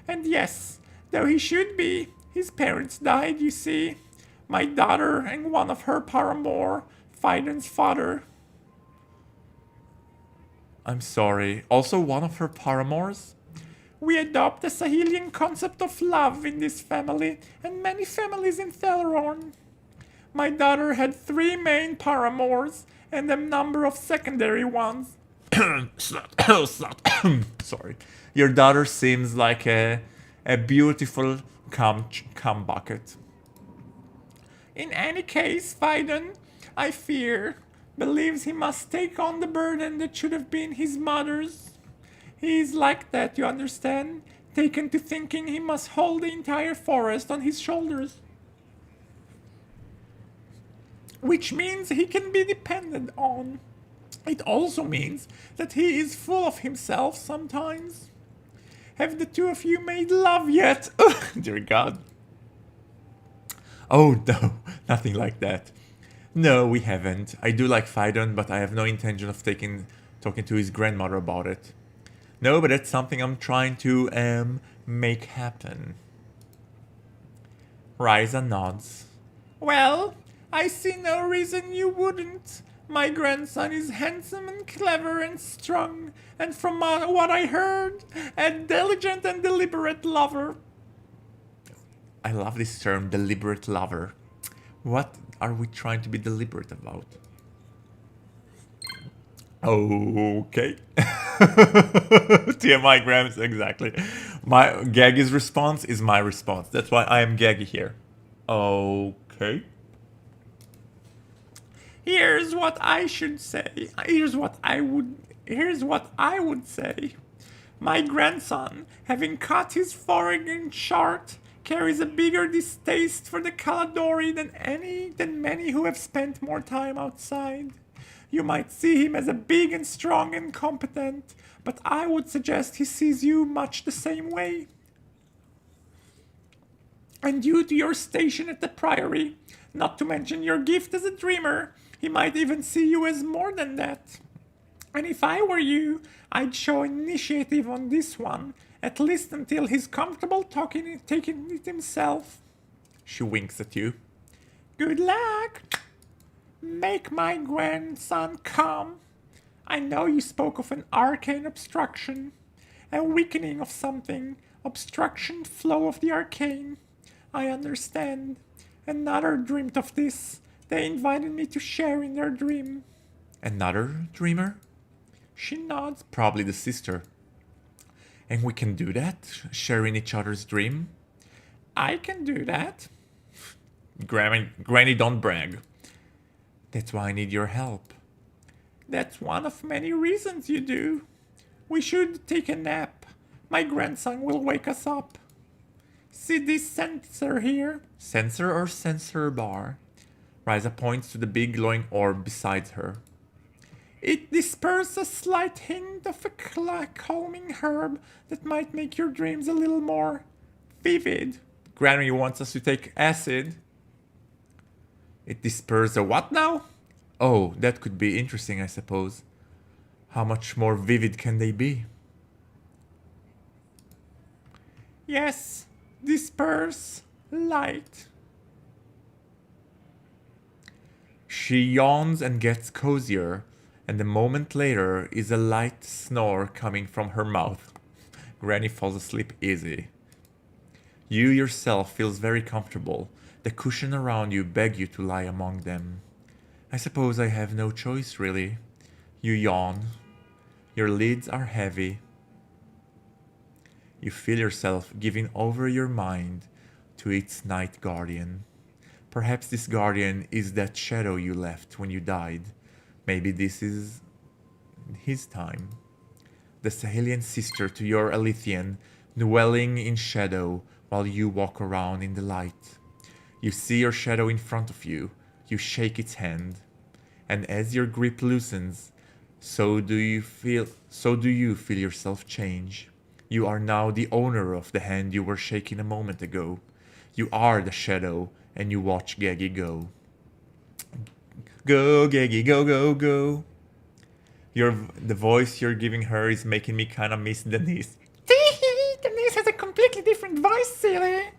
Speaker 2: And yes, though he should be, his parents died, you see. My daughter and one of her paramour, Phaidon's father.
Speaker 1: I'm sorry. Also one of her paramours?
Speaker 2: We adopt the Sahelian concept of love in this family, and many families in Thalloren. My daughter had 3 main paramours, and a number of secondary ones.
Speaker 1: Sorry. Your daughter seems like a beautiful cum bucket.
Speaker 2: In any case, Phaidon, I fear believes he must take on the burden that should have been his mother's. He's like that, you understand? Taken to thinking he must hold the entire forest on his shoulders. Which means he can be depended on. It also means that he is full of himself sometimes. Have the two of you made love yet? Dear God. Oh no, nothing like that. No, we haven't. I do like Phaidon, but I have no intention of talking to his grandmother about it. No, but that's something I'm trying to make happen. Ryza nods. Well, I see no reason you wouldn't. My grandson is handsome and clever and strong, and from what I heard, a diligent and deliberate lover. I love this term, deliberate lover. What are we trying to be deliberate about? Okay. TMI grams, exactly. My Gaggy's response is my response. That's why I am Gaggy here. Okay. Here's what I should say. Here's what I would say. My grandson, having cut his foreign short, carries a bigger distaste for the Caladori than many who have spent more time outside. You might see him as a big and strong and competent, but I would suggest he sees you much the same way. And due to your station at the Priory, not to mention your gift as a dreamer, he might even see you as more than that. And if I were you, I'd show initiative on this one, at least until he's comfortable taking it himself. She winks at you. Good luck! Make my grandson come. I know you spoke of an arcane obstruction, a weakening of something, obstruction flow of the arcane. I understand. Another dreamt of this. They invited me to share in their dream. Another dreamer? She nods, probably the sister. And we can do that? Share in each other's dream? I can do that. Granny, don't brag. That's why I need your help. That's one of many reasons you do. We should take a nap. My grandson will wake us up. See this sensor here? Sensor or sensor bar? Ryza points to the big glowing orb beside her. It disperses a slight hint of a calming herb that might make your dreams a little more vivid. Granny wants us to take acid. It disperses a what now? Oh, that could be interesting, I suppose. How much more vivid can they be? Yes, disperse light. She yawns and gets cozier, and a moment later is a light snore coming from her mouth. Granny falls asleep easy. You yourself feels very comfortable. The cushion around you beg you to lie among them. I suppose I have no choice, really. You yawn. Your lids are heavy. You feel yourself giving over your mind to its night guardian. Perhaps this guardian is that shadow you left when you died. Maybe this is his time. The Sahelian sister to your Alithian, dwelling in shadow while you walk around in the light. You see your shadow in front of you. You shake its hand. And as your grip loosens, so do you feel yourself change. You are now the owner of the hand you were shaking a moment ago. You are the shadow, and you watch Gaggy go. Go, Gaggy, go, go, go. The voice you're giving her is making me kind of miss Denise. Denise has a completely different voice, silly.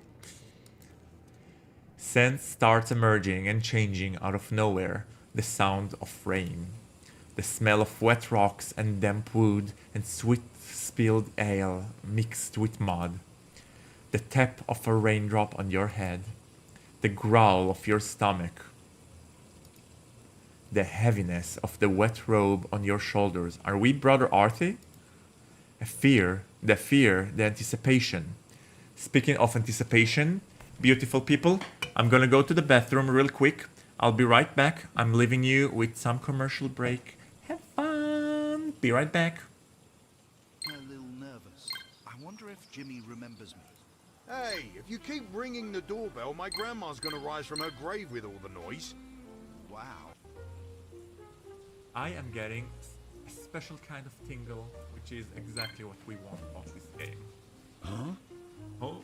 Speaker 2: Scent starts emerging and changing out of nowhere. The sound of rain. The smell of wet rocks and damp wood and sweet spilled ale mixed with mud. The tap of a raindrop on your head. The growl of your stomach. The heaviness of the wet robe on your shoulders. Are we Brother Arthie? The anticipation. Speaking of anticipation, beautiful people, I'm gonna go to the bathroom real quick.
Speaker 1: I'll be right back. I'm leaving you with some commercial break. Have fun. Be right back.
Speaker 3: A little nervous. I wonder if Jimmy remembers me.
Speaker 4: Hey, if you keep ringing the doorbell, my grandma's gonna rise from her grave with all the noise.
Speaker 3: Wow.
Speaker 1: I am getting a special kind of tingle, which is exactly what we want of this game.
Speaker 3: Huh?
Speaker 1: Oh.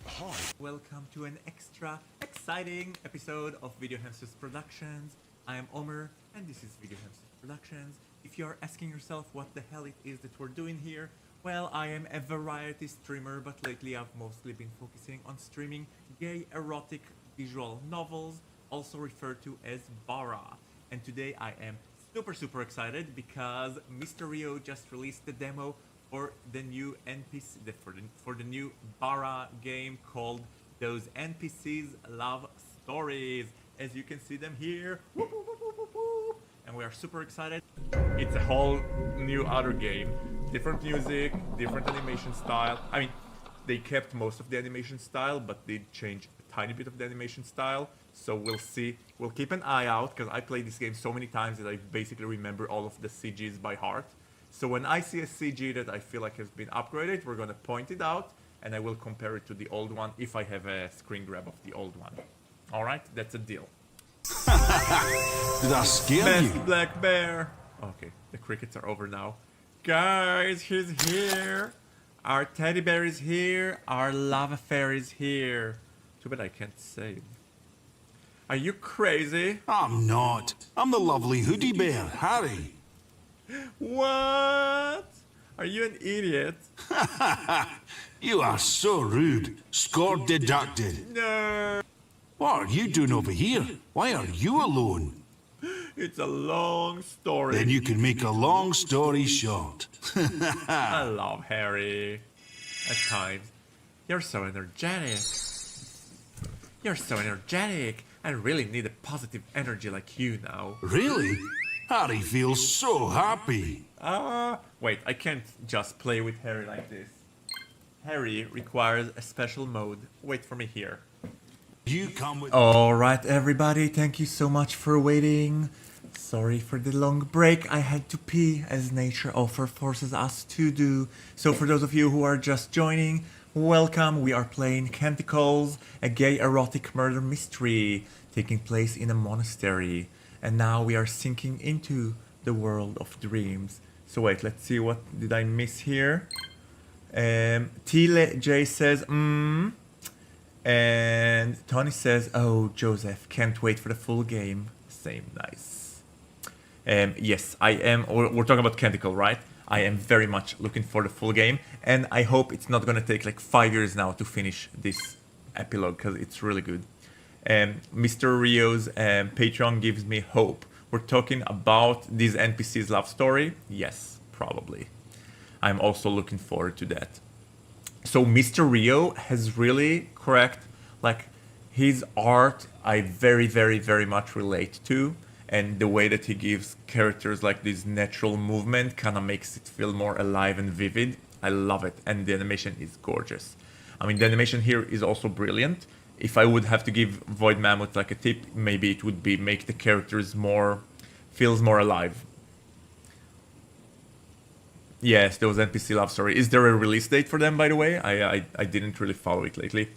Speaker 3: Hi.
Speaker 1: Welcome to an extra exciting episode of VideoHamster's Productions. I am Omer, and this is VideoHamster Productions. If you are asking yourself what the hell it is that we're doing here, well, I am a variety streamer, but lately I've mostly been focusing on streaming gay erotic visual novels, also referred to as bara. And today I am super excited because Mr. Rio just released the demo for the new NPC, for the new bara game called Those NPCs Love Stories. As you can see them here, whoop, whoop, whoop, whoop, whoop. And we are super excited. It's a whole new other game, different music, different animation style. I mean, they kept most of the animation style, but did change a tiny bit of the animation style. So we'll see. We'll keep an eye out because I played this game so many times that I basically remember all of the CGs by heart. So when I see a CG that I feel like has been upgraded, we're gonna point it out and I will compare it to the old one if I have a screen grab of the old one. All right, that's a deal.
Speaker 5: Did I scare
Speaker 1: Best
Speaker 5: you?
Speaker 1: black bear. Okay, the crickets are over now. Guys, he's here. Our teddy bear is here. Our love affair is here. Too bad I can't save. Are you crazy?
Speaker 5: I'm not. I'm the lovely hoodie bear, Harry.
Speaker 1: What? Are you an idiot?
Speaker 5: You are so rude. Score deducted.
Speaker 1: No.
Speaker 5: What are you doing over here? Why are you alone?
Speaker 1: It's a long story.
Speaker 5: Then you can make a long story short.
Speaker 1: I love Harry. At times. You're so energetic. You're so energetic. I really need a positive energy like you now.
Speaker 5: Really? Harry feels so happy.
Speaker 1: Wait, I can't just play with Harry like this. Harry requires a special mode. Wait for me here.
Speaker 5: You come with...
Speaker 1: Alright everybody, thank you so much for waiting. Sorry for the long break, I had to pee as nature often forces us to do. So for those of you who are just joining, welcome. We are playing Canticles, a gay erotic murder mystery taking place in a monastery. And now we are sinking into the world of dreams. So wait, let's see, what did I miss here? Tile J says, And Tony says, oh, Joseph, can't wait for the full game. Same, nice. Yes, I am, we're talking about Canticle, right? I am very much looking for the full game. And I hope it's not gonna take like 5 years now to finish this epilogue, because it's really good. Mr. Rio's Patreon gives me hope. We're talking about these NPCs' love story? Yes, probably. I'm also looking forward to that. So Mr. Rio has really correct, like, his art I very much relate to, and the way that he gives characters like this natural movement kind of makes it feel more alive and vivid. I love it, and the animation is gorgeous. I mean, the animation here is also brilliant. If I would have to give Void Mammoth like a tip, maybe it would be make the characters feels more alive. Yes, there was NPC love story. Is there a release date for them, by the way? I didn't really follow it lately.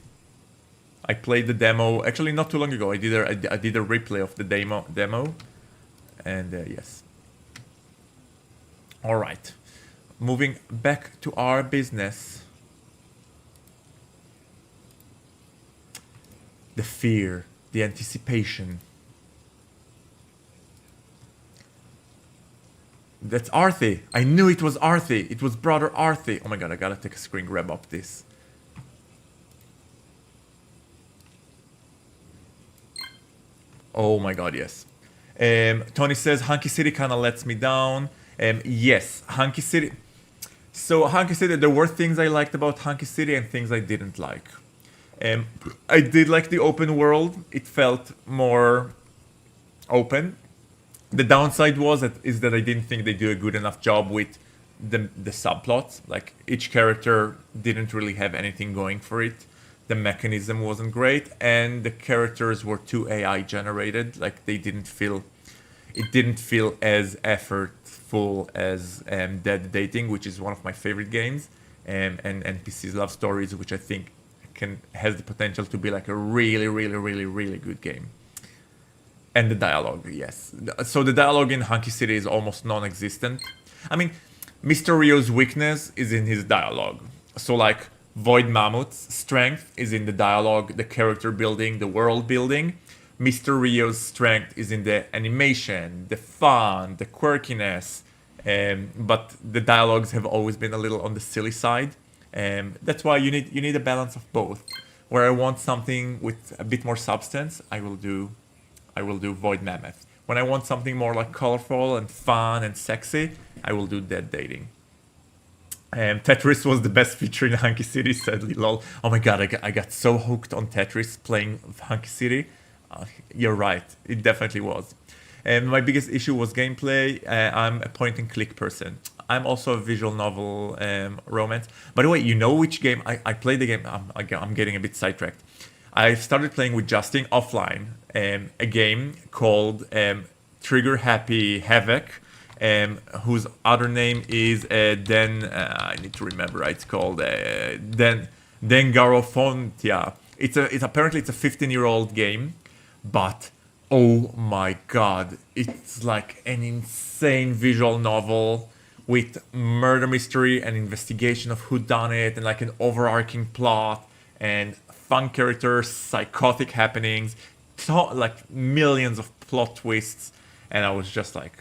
Speaker 1: I played the demo actually not too long ago. I did a replay of the demo, and yes. All right, moving back to our business. The fear, the anticipation. That's Arthie. I knew it was Arthie. It was brother Arthie. Oh my god, I gotta take a screen grab of this. Oh my god, yes. Tony says, Hunky City kinda lets me down. Yes, Hunky City. So Hunky City, there were things I liked about Hunky City and things I didn't like. I did like the open world. It felt more open. The downside is that I didn't think they do a good enough job with the subplots. Like, each character didn't really have anything going for it. the mechanism wasn't great, and the characters were too AI generated. Like it didn't feel as effortful as Dead Dating, which is one of my favorite games, and NPC's Love Stories, which I think has the potential to be like a really good game. And the dialogue, yes. So the dialogue in Hunky City is almost non-existent. I mean, Mr. Rio's weakness is in his dialogue. So like Void Mammoth's strength is in the dialogue, the character building, the world building. Mr. Rio's strength is in the animation, the fun, the quirkiness. But the dialogues have always been a little on the silly side. That's why you need a balance of both. Where I want something with a bit more substance, I will do Void Mammoth. When I want something more like colorful and fun and sexy, I will do Dead Dating. Tetris was the best feature in Hunky City, sadly, lol. Oh my god, I got so hooked on Tetris playing Hunky City. You're right, it definitely was. My biggest issue was gameplay. I'm a point and click person. I'm also a visual novel romance. By the way, you know which game I played the game? I'm getting a bit sidetracked. I started playing with Justin offline a game called Trigger Happy Havoc, whose other name is I need to remember. It's called Dengarofontia. It's apparently it's a 15-year-old game, but oh my god, it's like an insane visual novel with murder mystery and investigation of whodunit and like an overarching plot and fun characters, psychotic happenings, like millions of plot twists, and I was just like,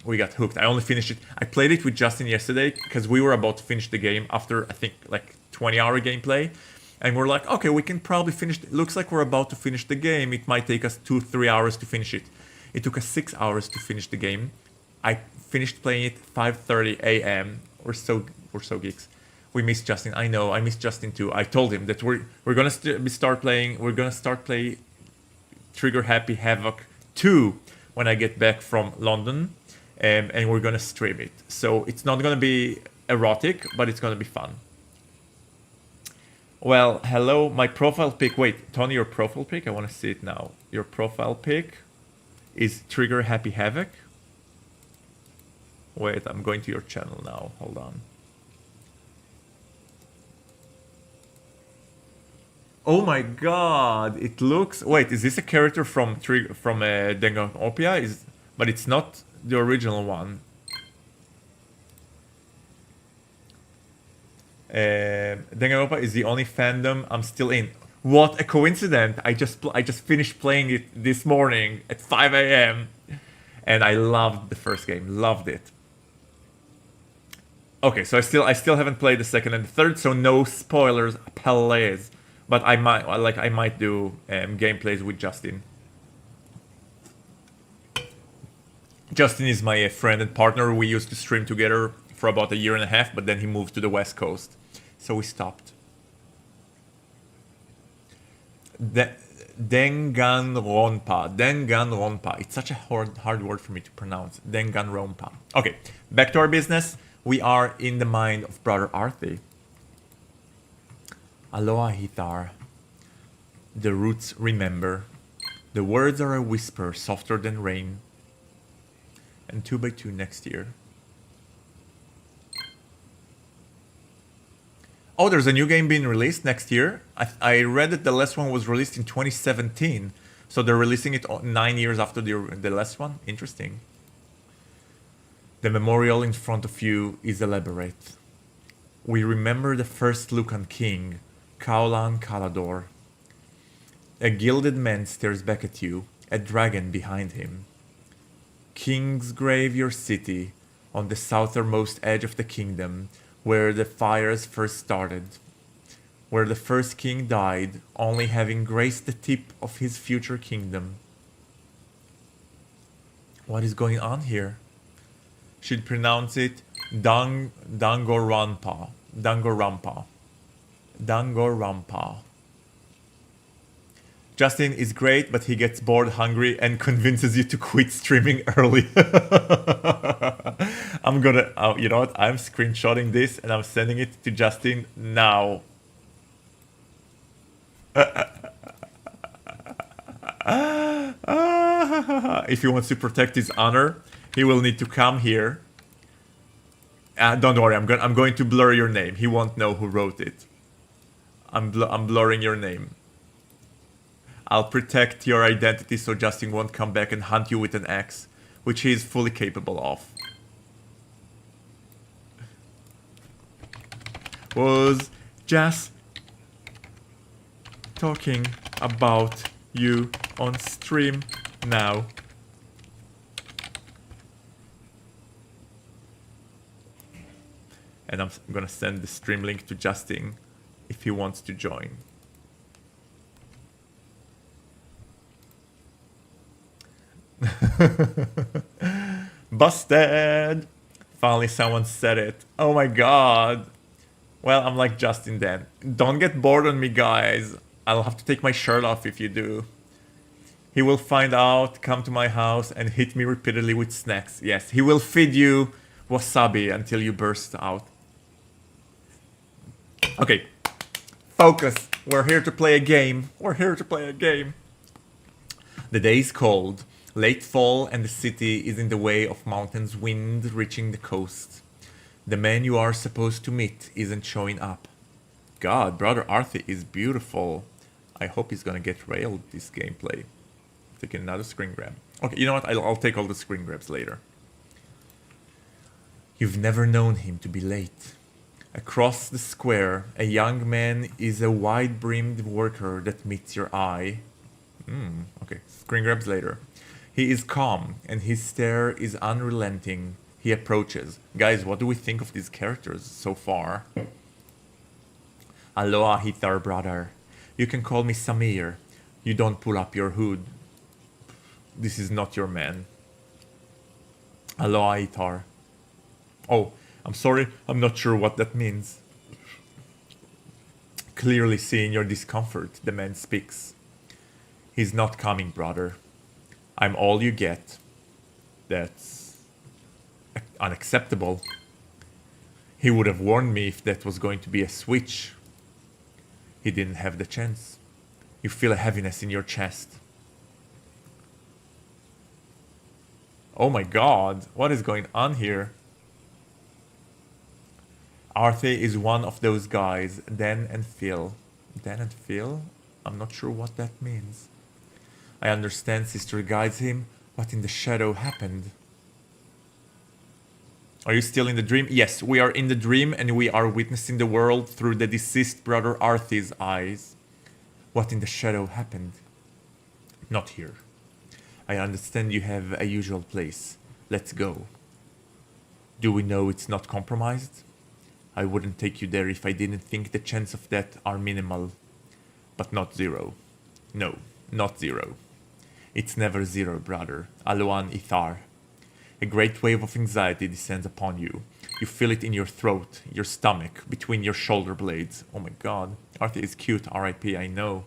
Speaker 1: we got hooked. I only finished it. I played it with Justin yesterday because we were about to finish the game after I think like 20-hour gameplay, and we're like, okay, we can probably finish. It looks like we're about to finish the game. It might take us 2-3 hours to finish it. It took us 6 hours to finish the game. I finished playing it 5:30 a.m. We're so geeks. We missed Justin. I know. I missed Justin too. I told him that we're gonna start playing. We're gonna start play Trigger Happy Havoc 2 when I get back from London, and we're gonna stream it. So it's not gonna be erotic, but it's gonna be fun. Well, hello. My profile pic. Wait, Tony, your profile pic. I want to see it now. Your profile pic is Trigger Happy Havoc. Wait, I'm going to your channel now. Hold on. Oh my god, it looks... Wait, is this a character from Danganronpa? But it's not the original one. Danganronpa is the only fandom I'm still in. What a coincidence! I just finished playing it this morning at 5 a.m. and I loved the first game. Loved it. Okay, so I still haven't played the second and the third, so no spoilers, please. But I might do gameplays with Justin. Justin is my friend and partner. We used to stream together for about 1.5 years, but then he moved to the West Coast, so we stopped. Danganronpa. It's such a hard word for me to pronounce. Danganronpa. Okay, back to our business. We are in the mind of Brother Arthie. Aloha Hithar. The roots remember. The words are a whisper softer than rain. And 2x2 next year. Oh, there's a new game being released next year. I read that the last one was released in 2017. So they're releasing it 9 years after the last one. Interesting. The memorial in front of you is elaborate. We remember the first Lucan king, Kaulan Kalador. A gilded man stares back at you, a dragon behind him. Kingsgrave, your city, on the southernmost edge of the kingdom, where the fires first started. Where the first king died, only having graced the tip of his future kingdom. What is going on here? Should pronounce it Dangorampa. Justin is great, but he gets bored, hungry, and convinces you to quit streaming early. I'm gonna, you know what? I'm screenshotting this and I'm sending it to Justin now. If he wants to protect his honor, he will need to come here. Don't worry, I'm going to blur your name. He won't know who wrote it. I'm blurring your name. I'll protect your identity so Justin won't come back and hunt you with an axe, which he is fully capable of. Was just talking about you on stream now. And I'm gonna send the stream link to Justin if he wants to join. Busted! Finally someone said it. Oh my god. Well, I'm like Justin then. Don't get bored on me, guys. I'll have to take my shirt off if you do. He will find out, come to my house, and hit me repeatedly with snacks. Yes, he will feed you wasabi until you burst out. Okay. Focus. We're here to play a game. We're here to play a game. The day is cold. Late fall and the city is in the way of mountains wind reaching the coast. The man you are supposed to meet isn't showing up. God, brother Arthie is beautiful. I hope he's gonna get railed this gameplay. Taking another screen grab. Okay, you know what? I'll take all the screen grabs later. You've never known him to be late. Across the square, a young man is a wide-brimmed worker that meets your eye. Okay, screen grabs later. He is calm, and his stare is unrelenting. He approaches. Guys, what do we think of these characters so far? Aloha, Hithar, brother. You can call me Samir. You don't pull up your hood. This is not your man. Aloha, Hithar. Oh, I'm sorry, I'm not sure what that means. Clearly seeing your discomfort, the man speaks. He's not coming, brother. I'm all you get. That's unacceptable. He would have warned me if that was going to be a switch. He didn't have the chance. You feel a heaviness in your chest. Oh my god, what is going on here? Arthie is one of those guys, Dan and Phil. Dan and Phil? I'm not sure what that means. I understand Sister guides him. What in the shadow happened? Are you still in the dream? Yes, we are in the dream and we are witnessing the world through the deceased brother Arthie's eyes. What in the shadow happened? Not here. I understand you have a usual place. Let's go. Do we know it's not compromised? I wouldn't take you there if I didn't think the chance of that are minimal. But not zero. No, not zero. It's never zero, brother. Aloan Ithar. A great wave of anxiety descends upon you. You feel it in your throat, your stomach, between your shoulder blades. Oh my god. Arthie is cute, R.I.P. I know.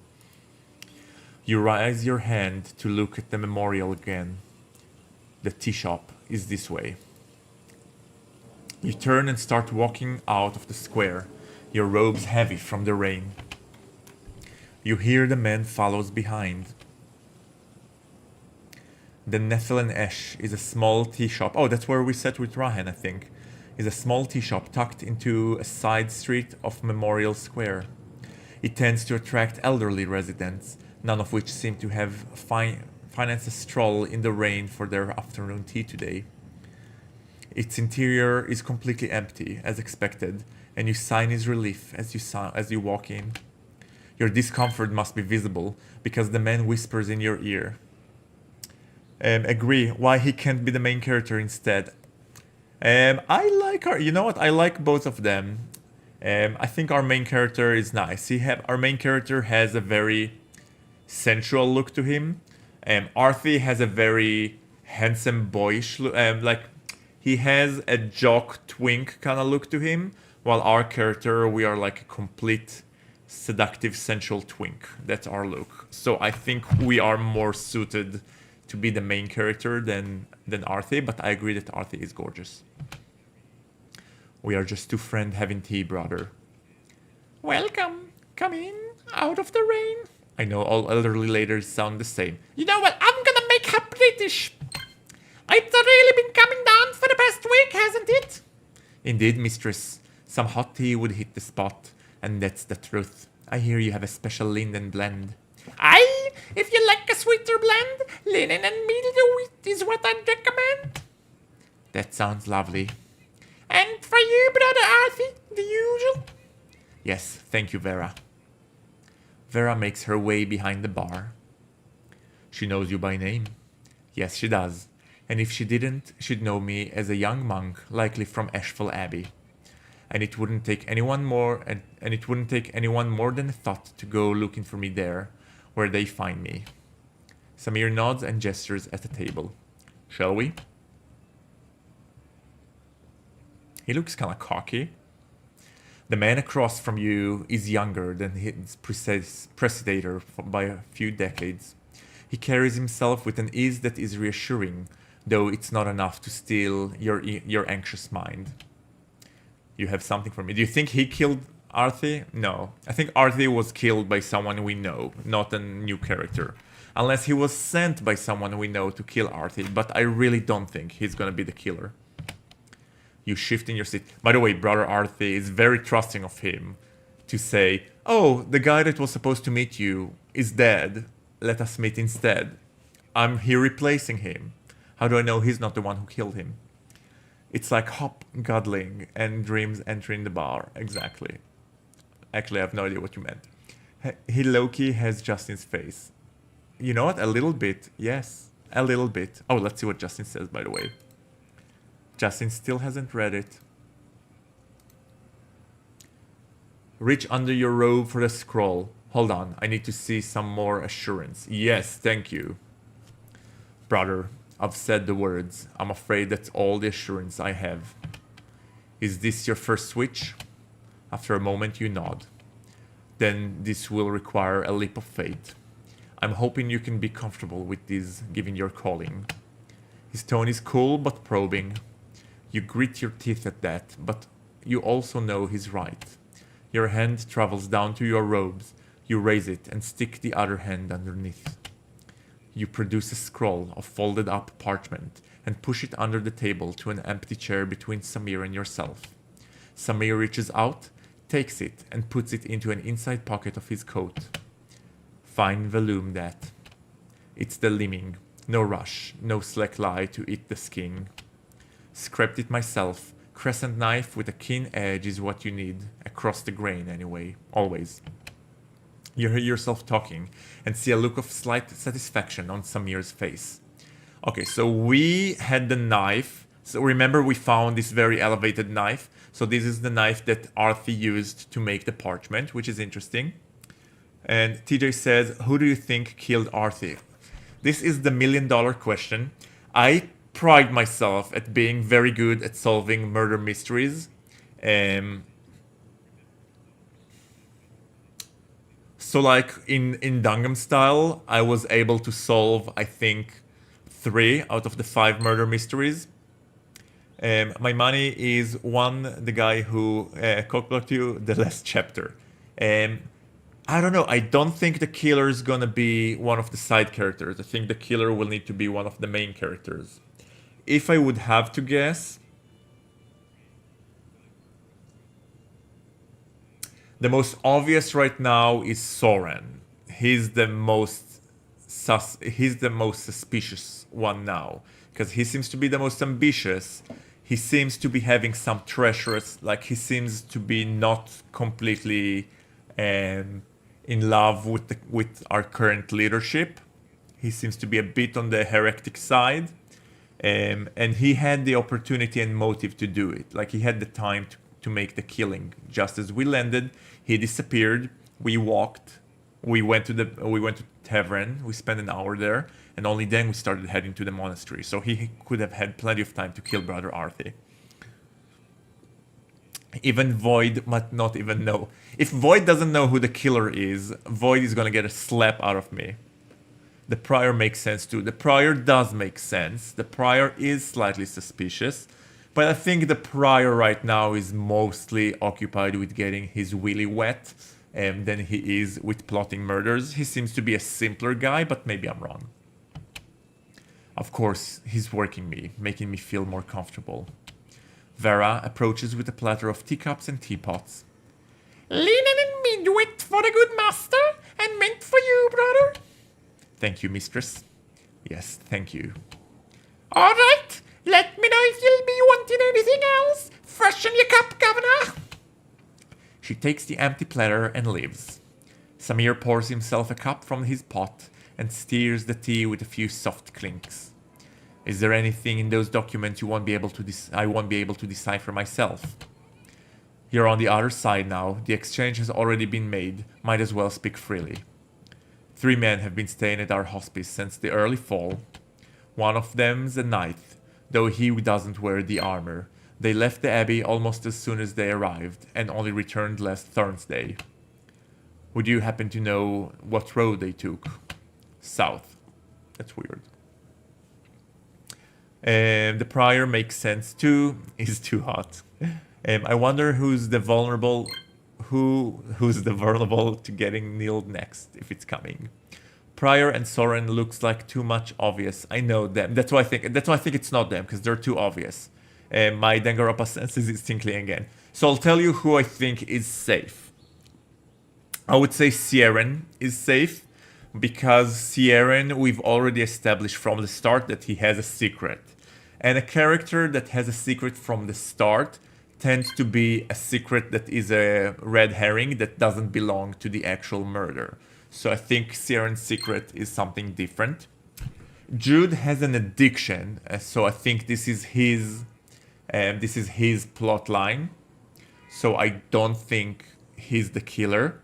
Speaker 1: You raise your hand to look at the memorial again. The tea shop is this way. You turn and start walking out of the square, your robes heavy from the rain. You hear the man follows behind. The Nephilim Esh is a small tea shop. Oh, that's where we sat with Rahan, I think. Is a small tea shop tucked into a side street of Memorial Square. It tends to attract elderly residents, none of which seem to have financed a stroll in the rain for their afternoon tea today. Its interior is completely empty, as expected, and you sigh his relief as you walk in. Your discomfort must be visible, because the man whispers in your ear. Agree. Why he can't be the main character instead? I like her. You know what? I like both of them. I think our main character is nice. Our main character has a very sensual look to him. Arthie has a very handsome, boyish look. He has a jock twink kind of look to him, while our character, we are like a complete seductive, sensual twink. That's our look. So I think we are more suited to be the main character than Arthie, but I agree that Arthie is gorgeous. We are just two friends having tea, brother.
Speaker 2: Welcome. Come in. out of the rain.
Speaker 1: I know all elderly ladies sound the same.
Speaker 2: You know what? I'm gonna make her British. It's really been coming down for the past week, hasn't it?
Speaker 1: Indeed, mistress. Some hot tea would hit the spot, and that's the truth. I hear you have a special linden blend.
Speaker 2: Aye, if you like a sweeter blend, linen and mildew is what I'd recommend.
Speaker 1: That sounds lovely.
Speaker 2: And for you, Brother Arthie, the usual.
Speaker 1: Yes, thank you, Vera. Vera makes her way behind the bar. She knows you by name. Yes, she does. And if she didn't, she'd know me as a young monk, likely from Ashfall Abbey. And it wouldn't take anyone more than a thought to go looking for me there, where they find me. Samir nods and gestures at the table. Shall we? He looks kinda cocky. The man across from you is younger than his predecessor by a few decades. He carries himself with an ease that is reassuring, though it's not enough to steal your anxious mind. You have something for me. Do you think he killed Arthie? No. I think Arthie was killed by someone we know, not a new character. Unless he was sent by someone we know to kill Arthie, but I really don't think he's gonna be the killer. You shift in your seat. By the way, Brother Arthie is very trusting of him to say, oh, the guy that was supposed to meet you is dead. Let us meet instead. I'm here replacing him. How do I know he's not the one who killed him? It's like hop cuddling and dreams entering the bar. Exactly. Actually, I have no idea what you meant. He low-key has Justin's face. You know what? A little bit. Yes. A little bit. Oh, let's see what Justin says, by the way. Justin still hasn't read it. Reach under your robe for the scroll. Hold on, I need to see some more assurance. Yes, thank you. Brother, I've said the words. I'm afraid that's all the assurance I have. Is this your first switch? After a moment you nod. Then this will require a leap of faith. I'm hoping you can be comfortable with this, given your calling. His tone is cool but probing. You grit your teeth at that, but you also know he's right. Your hand travels down to your robes. You raise it and stick the other hand underneath. You produce a scroll of folded up parchment and push it under the table to an empty chair between Samir and yourself. Samir reaches out, takes it, and puts it into an inside pocket of his coat. Fine volume that. It's the limbing. No rush, no slack lie to eat the skin. Scraped it myself. Crescent knife with a keen edge is what you need. Across the grain, anyway. Always. You hear yourself talking and see a look of slight satisfaction on Samir's face. Okay, so we had the knife. So remember we found this very elevated knife. So this is the knife that Arthie used to make the parchment, which is interesting. And TJ says, who do you think killed Arthie? This is the $1 million question. I pride myself at being very good at solving murder mysteries. So like in Gangnam Style, I was able to solve, I think, 3 out of the 5 murder mysteries. My money is 1, the guy who cockblocked you, the last chapter. I don't know, I don't think the killer is gonna be one of the side characters. I think the killer will need to be one of the main characters. If I would have to guess, the most obvious right now is Soren. He's the most suspicious one now, because he seems to be the most ambitious. He seems to be having some treacherous, like he seems to be not completely in love with our current leadership. He seems to be a bit on the heretic side. And he had the opportunity and motive to do it. Like he had the time to make the killing. Just as we landed, he disappeared. We walked. We went to tavern. We spent an hour there, and only then we started heading to the monastery. So he could have had plenty of time to kill Brother Arthie. Even Void might not even know. If Void doesn't know who the killer is, Void is gonna get a slap out of me. The prior makes sense too. The prior does make sense. The prior is slightly suspicious. But I think the prior right now is mostly occupied with getting his willy wet. than he is with plotting murders. He seems to be a simpler guy, but maybe I'm wrong. Of course, he's working me, making me feel more comfortable. Vera approaches with a platter of teacups and teapots.
Speaker 2: Linen and midwit for the good master, and meant for you, brother.
Speaker 1: Thank you, mistress. Yes, thank you.
Speaker 2: All right, let me know if you'll be wanting anything else. Freshen your cup, governor.
Speaker 1: She takes the empty platter and leaves. Samir pours himself a cup from his pot and stirs the tea with a few soft clinks. Is there anything in those documents you won't be able to I won't be able to decipher myself? You're on the other side now. The exchange has already been made. Might as well speak freely. 3 men have been staying at our hospice since the early fall. One of them's a knight, though he doesn't wear the armor. They left the abbey almost as soon as they arrived, and only returned last Thursday. Would you happen to know what road they took? South. That's weird. The prior makes sense too. He's too hot. I wonder who's the vulnerable to getting killed next, if it's coming. Prior and Soren looks like too much obvious. I know them. That's why I think it's not them, because they're too obvious. My Danganronpa senses is tinkling again. So I'll tell you who I think is safe. I would say Sieren is safe, because Sieren we've already established from the start that he has a secret. And a character that has a secret from the start tends to be a secret that is a red herring that doesn't belong to the actual murder. So I think Sieren's secret is something different. Jude has an addiction, so I think this is his plot line. So I don't think he's the killer.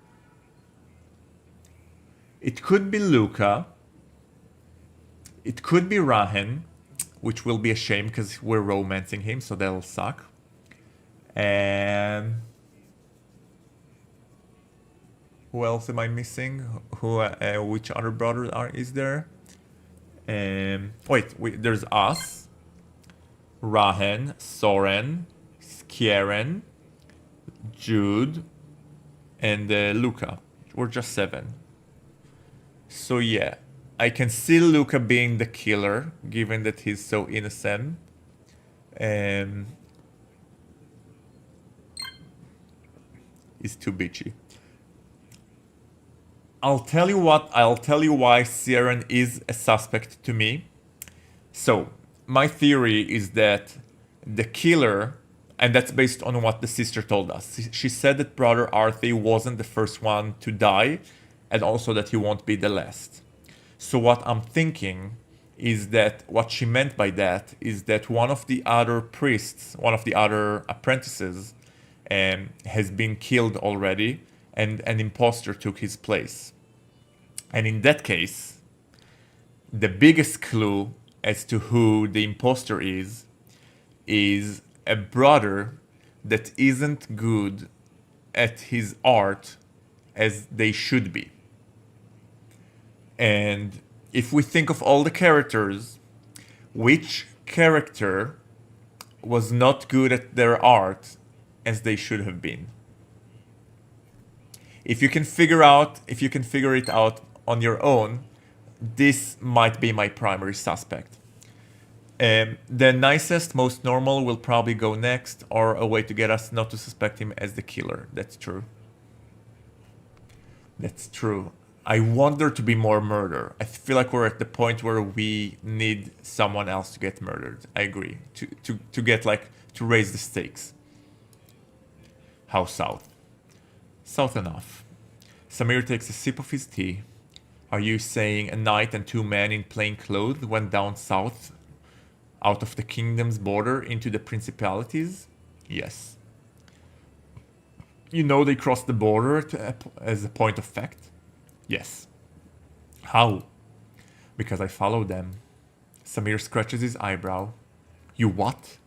Speaker 1: It could be Luca. It could be Rahen, which will be a shame because we're romancing him, so that'll suck. And who else am I missing? Which other brother is there? Wait, there's us, Rahen, Soren, Skieren, Jude, and Luca. We're just 7. So yeah, I can see Luca being the killer, given that he's so innocent. He's too bitchy. I'll tell you why Sieren is a suspect to me. So, my theory is that the killer, and that's based on what the sister told us. She said that brother Arthie wasn't the first one to die, and also that he won't be the last. So what I'm thinking is that what she meant by that is that one of the other priests, one of the other apprentices, has been killed already, and an imposter took his place. And in that case, the biggest clue as to who the imposter is a brother that isn't good at his art as they should be. And if we think of all the characters, which character was not good at their art as they should have been? If you can figure it out on your own, this might be my primary suspect. The nicest, most normal will probably go next, or a way to get us not to suspect him as the killer. That's true. That's true. I want there to be more murder. I feel like we're at the point where we need someone else to get murdered. I agree. To get to raise the stakes. How south? South enough. Samir takes a sip of his tea. Are you saying a knight and 2 men in plain clothes went down south, out of the kingdom's border into the principalities? Yes. You know they crossed the border as a point of fact? Yes. How? Because I followed them. Samir scratches his eyebrow. You what?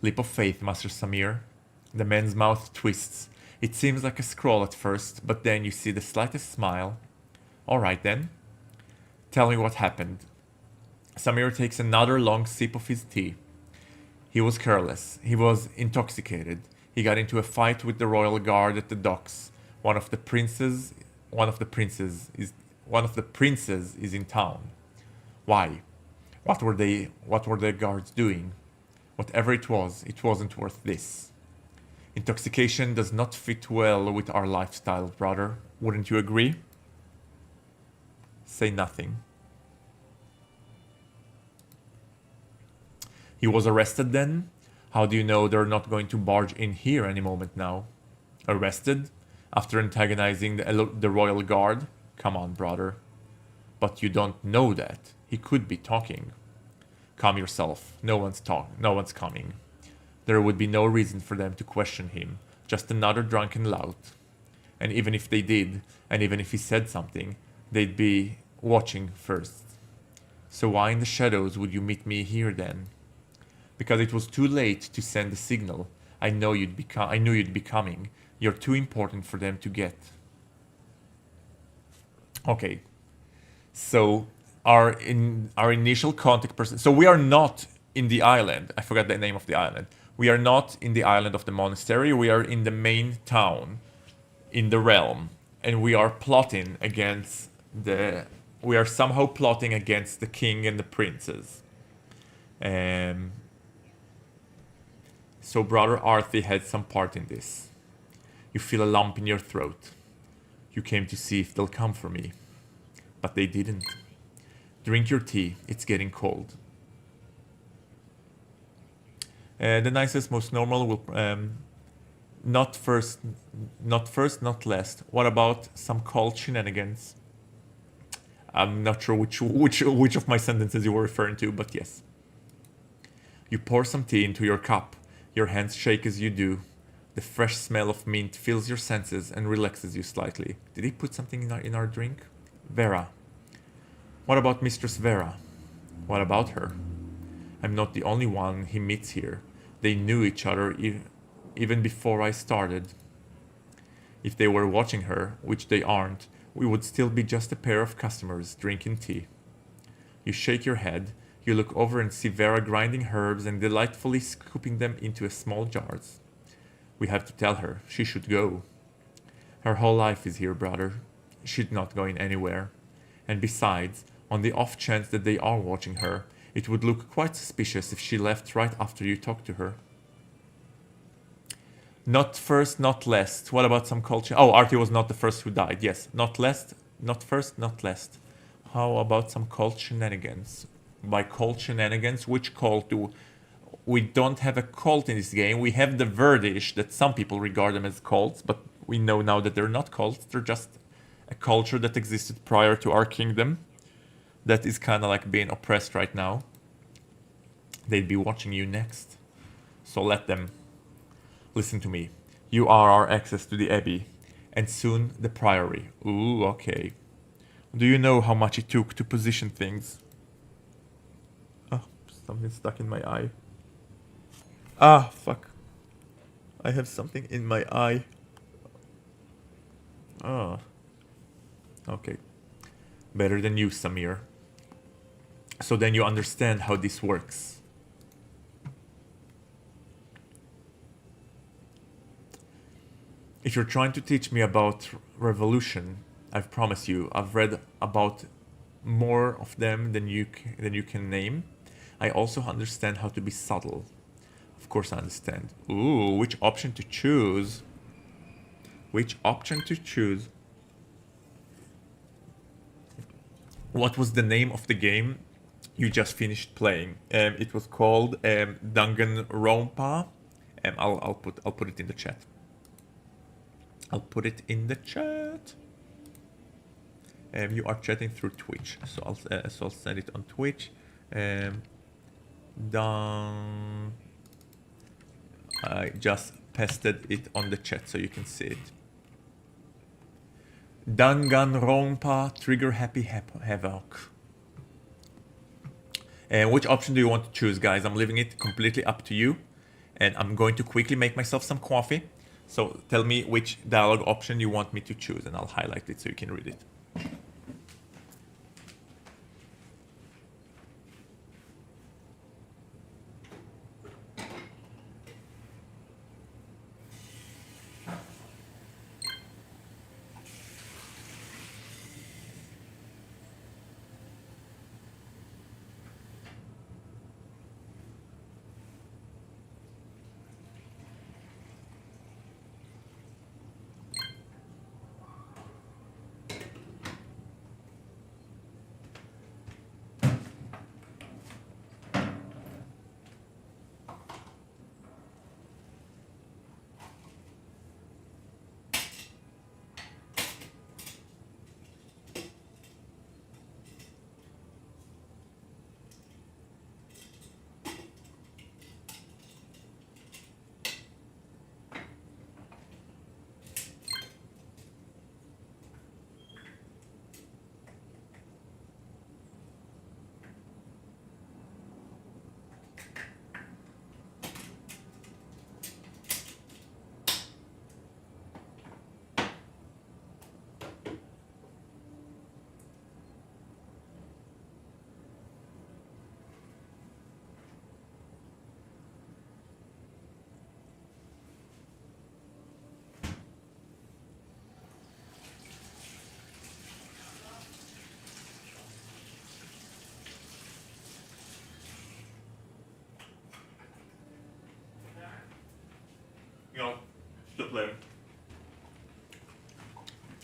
Speaker 1: Leap of faith, Master Samir. The man's mouth twists. It seems like a scroll at first, but then you see the slightest smile. All right then. Tell me what happened. Samir takes another long sip of his tea. He was careless. He was intoxicated. He got into a fight with the royal guard at the docks. One of the princes is in town. Why? What were the guards doing? Whatever it wasn't worth this. Intoxication does not fit well with our lifestyle, brother. Wouldn't you agree? Say nothing. He was arrested then? How do you know they're not going to barge in here any moment now? Arrested? After antagonizing the royal guard? Come on, brother. But you don't know that. He could be talking. Calm yourself. No one's coming. There would be no reason for them to question him. Just another drunken lout. And even if they did, and even if he said something, they'd be watching first. So why in the shadows would you meet me here then? Because it was too late to send the signal. I knew you'd be coming. You're too important for them to get. Okay. So our initial contact person. So we are not in the island. I forgot the name of the island. We are not in the island of the monastery. We are in the main town, in the realm, and we are plotting against the. We are somehow plotting against the king and the princes. So brother Arthie had some part in this. You feel a lump in your throat. You came to see if they'll come for me. But they didn't. Drink your tea, it's getting cold. The nicest, most normal will... not first, not last. What about some cult shenanigans? I'm not sure which of my sentences you were referring to, but yes. You pour some tea into your cup. Your hands shake as you do. The fresh smell of mint fills your senses and relaxes you slightly. Did he put something in our drink? Vera. What about Mistress Vera? What about her? I'm not the only one he meets here. They knew each other even before I started. If they were watching her, which they aren't, we would still be just a pair of customers drinking tea. You shake your head. You look over and see Vera grinding herbs and delightfully scooping them into small jars. We have to tell her. She should go. Her whole life is here, brother. She's not going anywhere. And besides, on the off chance that they are watching her, it would look quite suspicious if she left right after you talked to her. Not first, not last. What about some culture? Oh, Arthie was not the first who died. Yes, not last, not first, not last. How about some cult shenanigans? By cult shenanigans, which cult do... We don't have a cult in this game. We have the Verdish that some people regard them as cults, but we know now that they're not cults. They're just a culture that existed prior to our kingdom that is kind of like being oppressed right now. They'd be watching you next. So let them. Listen to me. You are our access to the Abbey, and soon the Priory. Ooh, okay. Do you know how much it took to position things? Oh, something stuck in my eye. Ah, fuck. I have something in my eye. Ah. Okay. Better than you, Samir. So then you understand how this works. If you're trying to teach me about revolution, I've promised you, I've read about more of them than you can name. I also understand how to be subtle. Of course I understand. Ooh, which option to choose? Which option to choose? What was the name of the game you just finished playing? It was called Danganronpa. I'll put it in the chat. I'll put it in the chat. You are chatting through Twitch, so I'll send it on Twitch. I just pasted it on the chat so you can see it. Danganronpa Trigger Happy Havoc. And which option do you want to choose, guys? I'm leaving it completely up to you. And I'm going to quickly make myself some coffee. So tell me which dialogue option you want me to choose, and I'll highlight it so you can read it.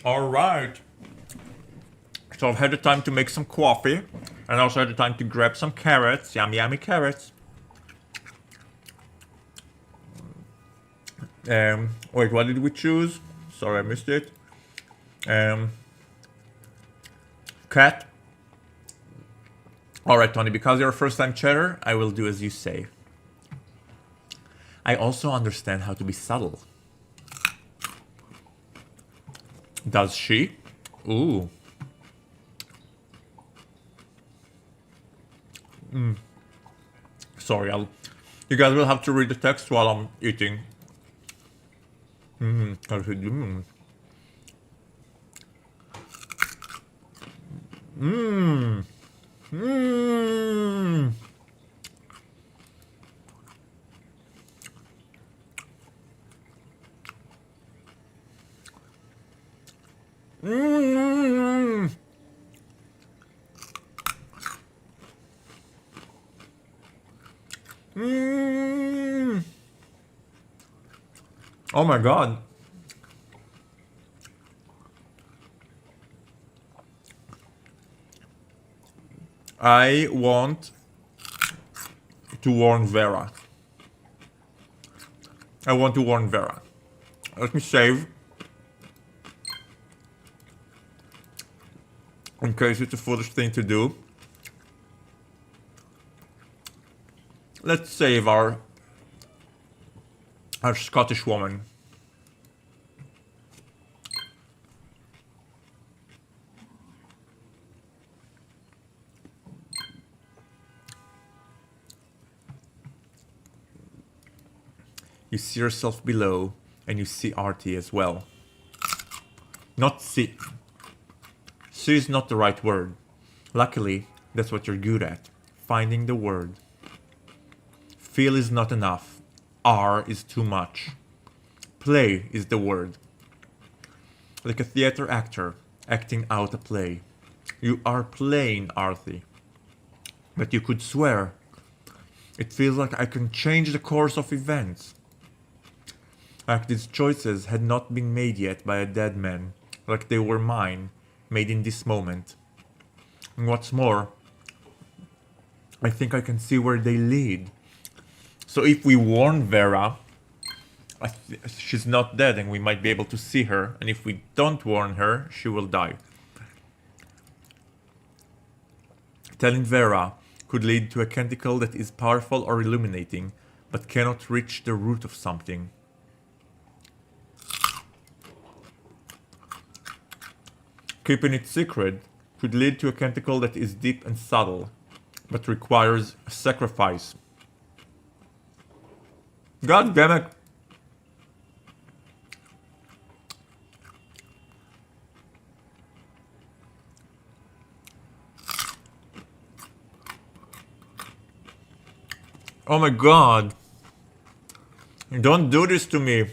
Speaker 1: Alright. So I've had the time to make some coffee. And also had the time to grab some carrots. Yummy, yummy carrots. Wait, what did we choose? Sorry, I missed it. Cat. Alright, Tony, because you're a first-time chatter, I will do as you say. I also understand how to be subtle. Does she? Ooh. Sorry, you guys will have to read the text while I'm eating. Mmm. Mmm. Mmm. Mmm. Mmm. Oh my god. I want to warn Vera. I want to warn Vera. Let me save. In case it's a foolish thing to do. Let's save our Scottish woman. You see yourself below, and you see Arthie as well. Not see. See is not the right word. Luckily, that's what you're good at. Finding the word. Feel is not enough. R is too much. Play is the word. Like a theater actor, acting out a play. You are playing Arthie. But you could swear. It feels like I can change the course of events. Like these choices had not been made yet by a dead man, like they were mine, made in this moment. And what's more, I think I can see where they lead. So if we warn Vera, she's not dead and we might be able to see her, and if we don't warn her, she will die. Telling Vera could lead to a canticle that is powerful or illuminating, but cannot reach the root of something. Keeping it secret could lead to a canticle that is deep and subtle, but requires a sacrifice. God damn it! Oh my god! Don't do this to me!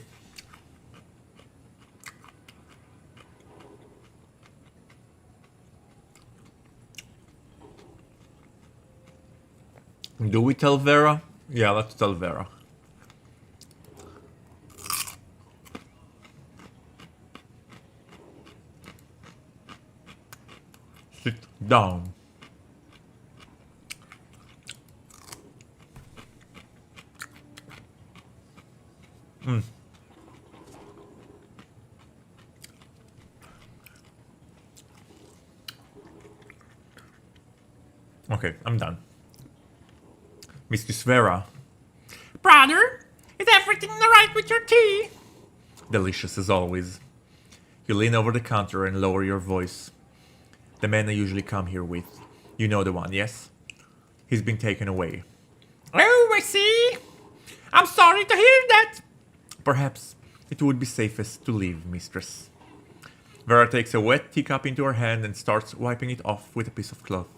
Speaker 1: Do we tell Vera? Yeah, let's tell Vera. Sit down. Okay, I'm done. Mistress Vera.
Speaker 2: Brother, is everything alright with your tea?
Speaker 1: Delicious as always. You lean over the counter and lower your voice. The man I usually come here with. You know the one, yes? He's been taken away.
Speaker 2: Oh, I see. I'm sorry to hear that.
Speaker 1: Perhaps it would be safest to leave, mistress. Vera takes a wet teacup into her hand and starts wiping it off with a piece of cloth.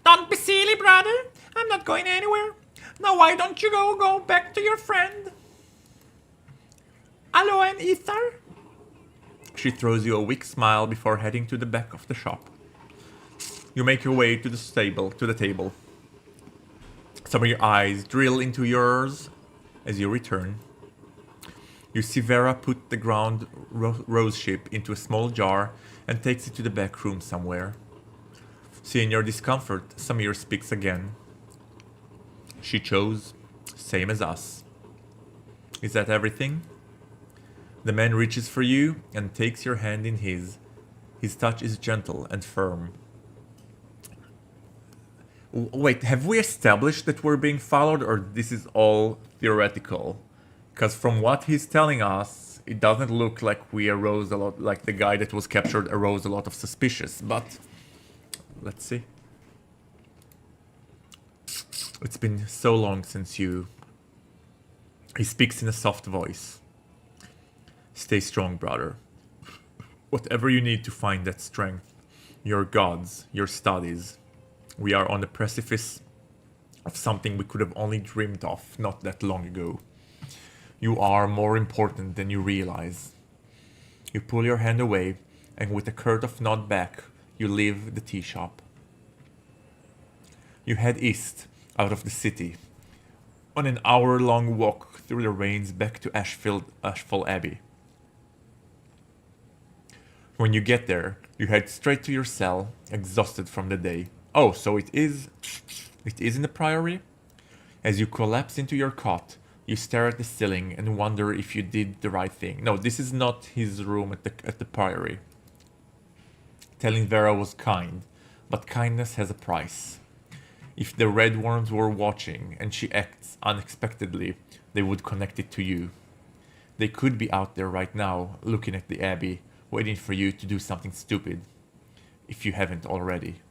Speaker 2: Don't be silly, brother. I'm not going anywhere. Now why don't you go back to your friend? Aloe and ether?
Speaker 1: She throws you a weak smile before heading to the back of the shop. You make your way to the table. Some of your eyes drill into yours as you return. You see Vera put the ground rose ship into a small jar and takes it to the back room somewhere. Seeing your discomfort, Samir speaks again. She chose, same as us. Is that everything? The man reaches for you and takes your hand in his. His touch is gentle and firm. Wait, have we established that we're being followed, or this is all theoretical? Because from what he's telling us, it doesn't look like we aroused a lot, like the guy that was captured aroused a lot of suspicious, but let's see. It's been so long since you... He speaks in a soft voice. Stay strong, brother. Whatever you need to find that strength, your gods, your studies, we are on the precipice of something we could have only dreamed of not that long ago. You are more important than you realize. You pull your hand away, and with a curt nod back, you leave the tea shop. You head east, out of the city, on an hour-long walk through the rains back to Ashfall Abbey. When you get there, you head straight to your cell, exhausted from the day. Oh, so it is in the Priory? As you collapse into your cot, you stare at the ceiling and wonder if you did the right thing. No, this is not his room at the Priory. Telling Vera was kind, but kindness has a price. If the Red Worms were watching and she acts unexpectedly, they would connect it to you. They could be out there right now, looking at the Abbey, waiting for you to do something stupid, if you haven't already.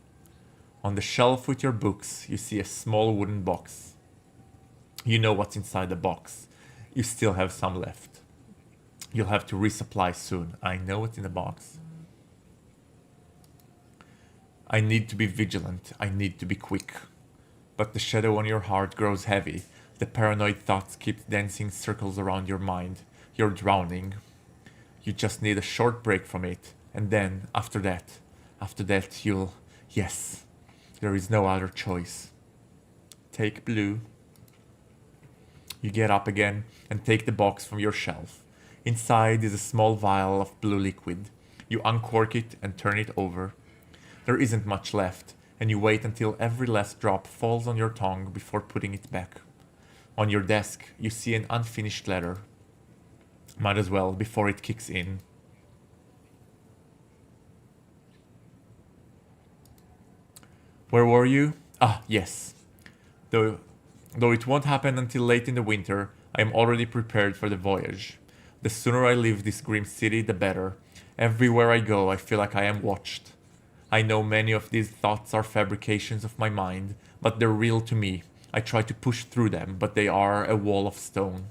Speaker 1: On the shelf with your books, you see a small wooden box. You know what's inside the box. You still have some left. You'll have to resupply soon. I know what's in the box. I need to be vigilant. I need to be quick. But the shadow on your heart grows heavy. The paranoid thoughts keep dancing circles around your mind. You're drowning. You just need a short break from it. And then, after that you'll... Yes, there is no other choice. Take blue. You get up again and take the box from your shelf. Inside is a small vial of blue liquid. You uncork it and turn it over. There isn't much left, and you wait until every last drop falls on your tongue before putting it back. On your desk, you see an unfinished letter. Might as well before it kicks in. Where were you? Ah, yes. Though it won't happen until late in the winter, I am already prepared for the voyage. The sooner I leave this grim city, the better. Everywhere I go, I feel like I am watched. I know many of these thoughts are fabrications of my mind, but they're real to me. I try to push through them, but they are a wall of stone.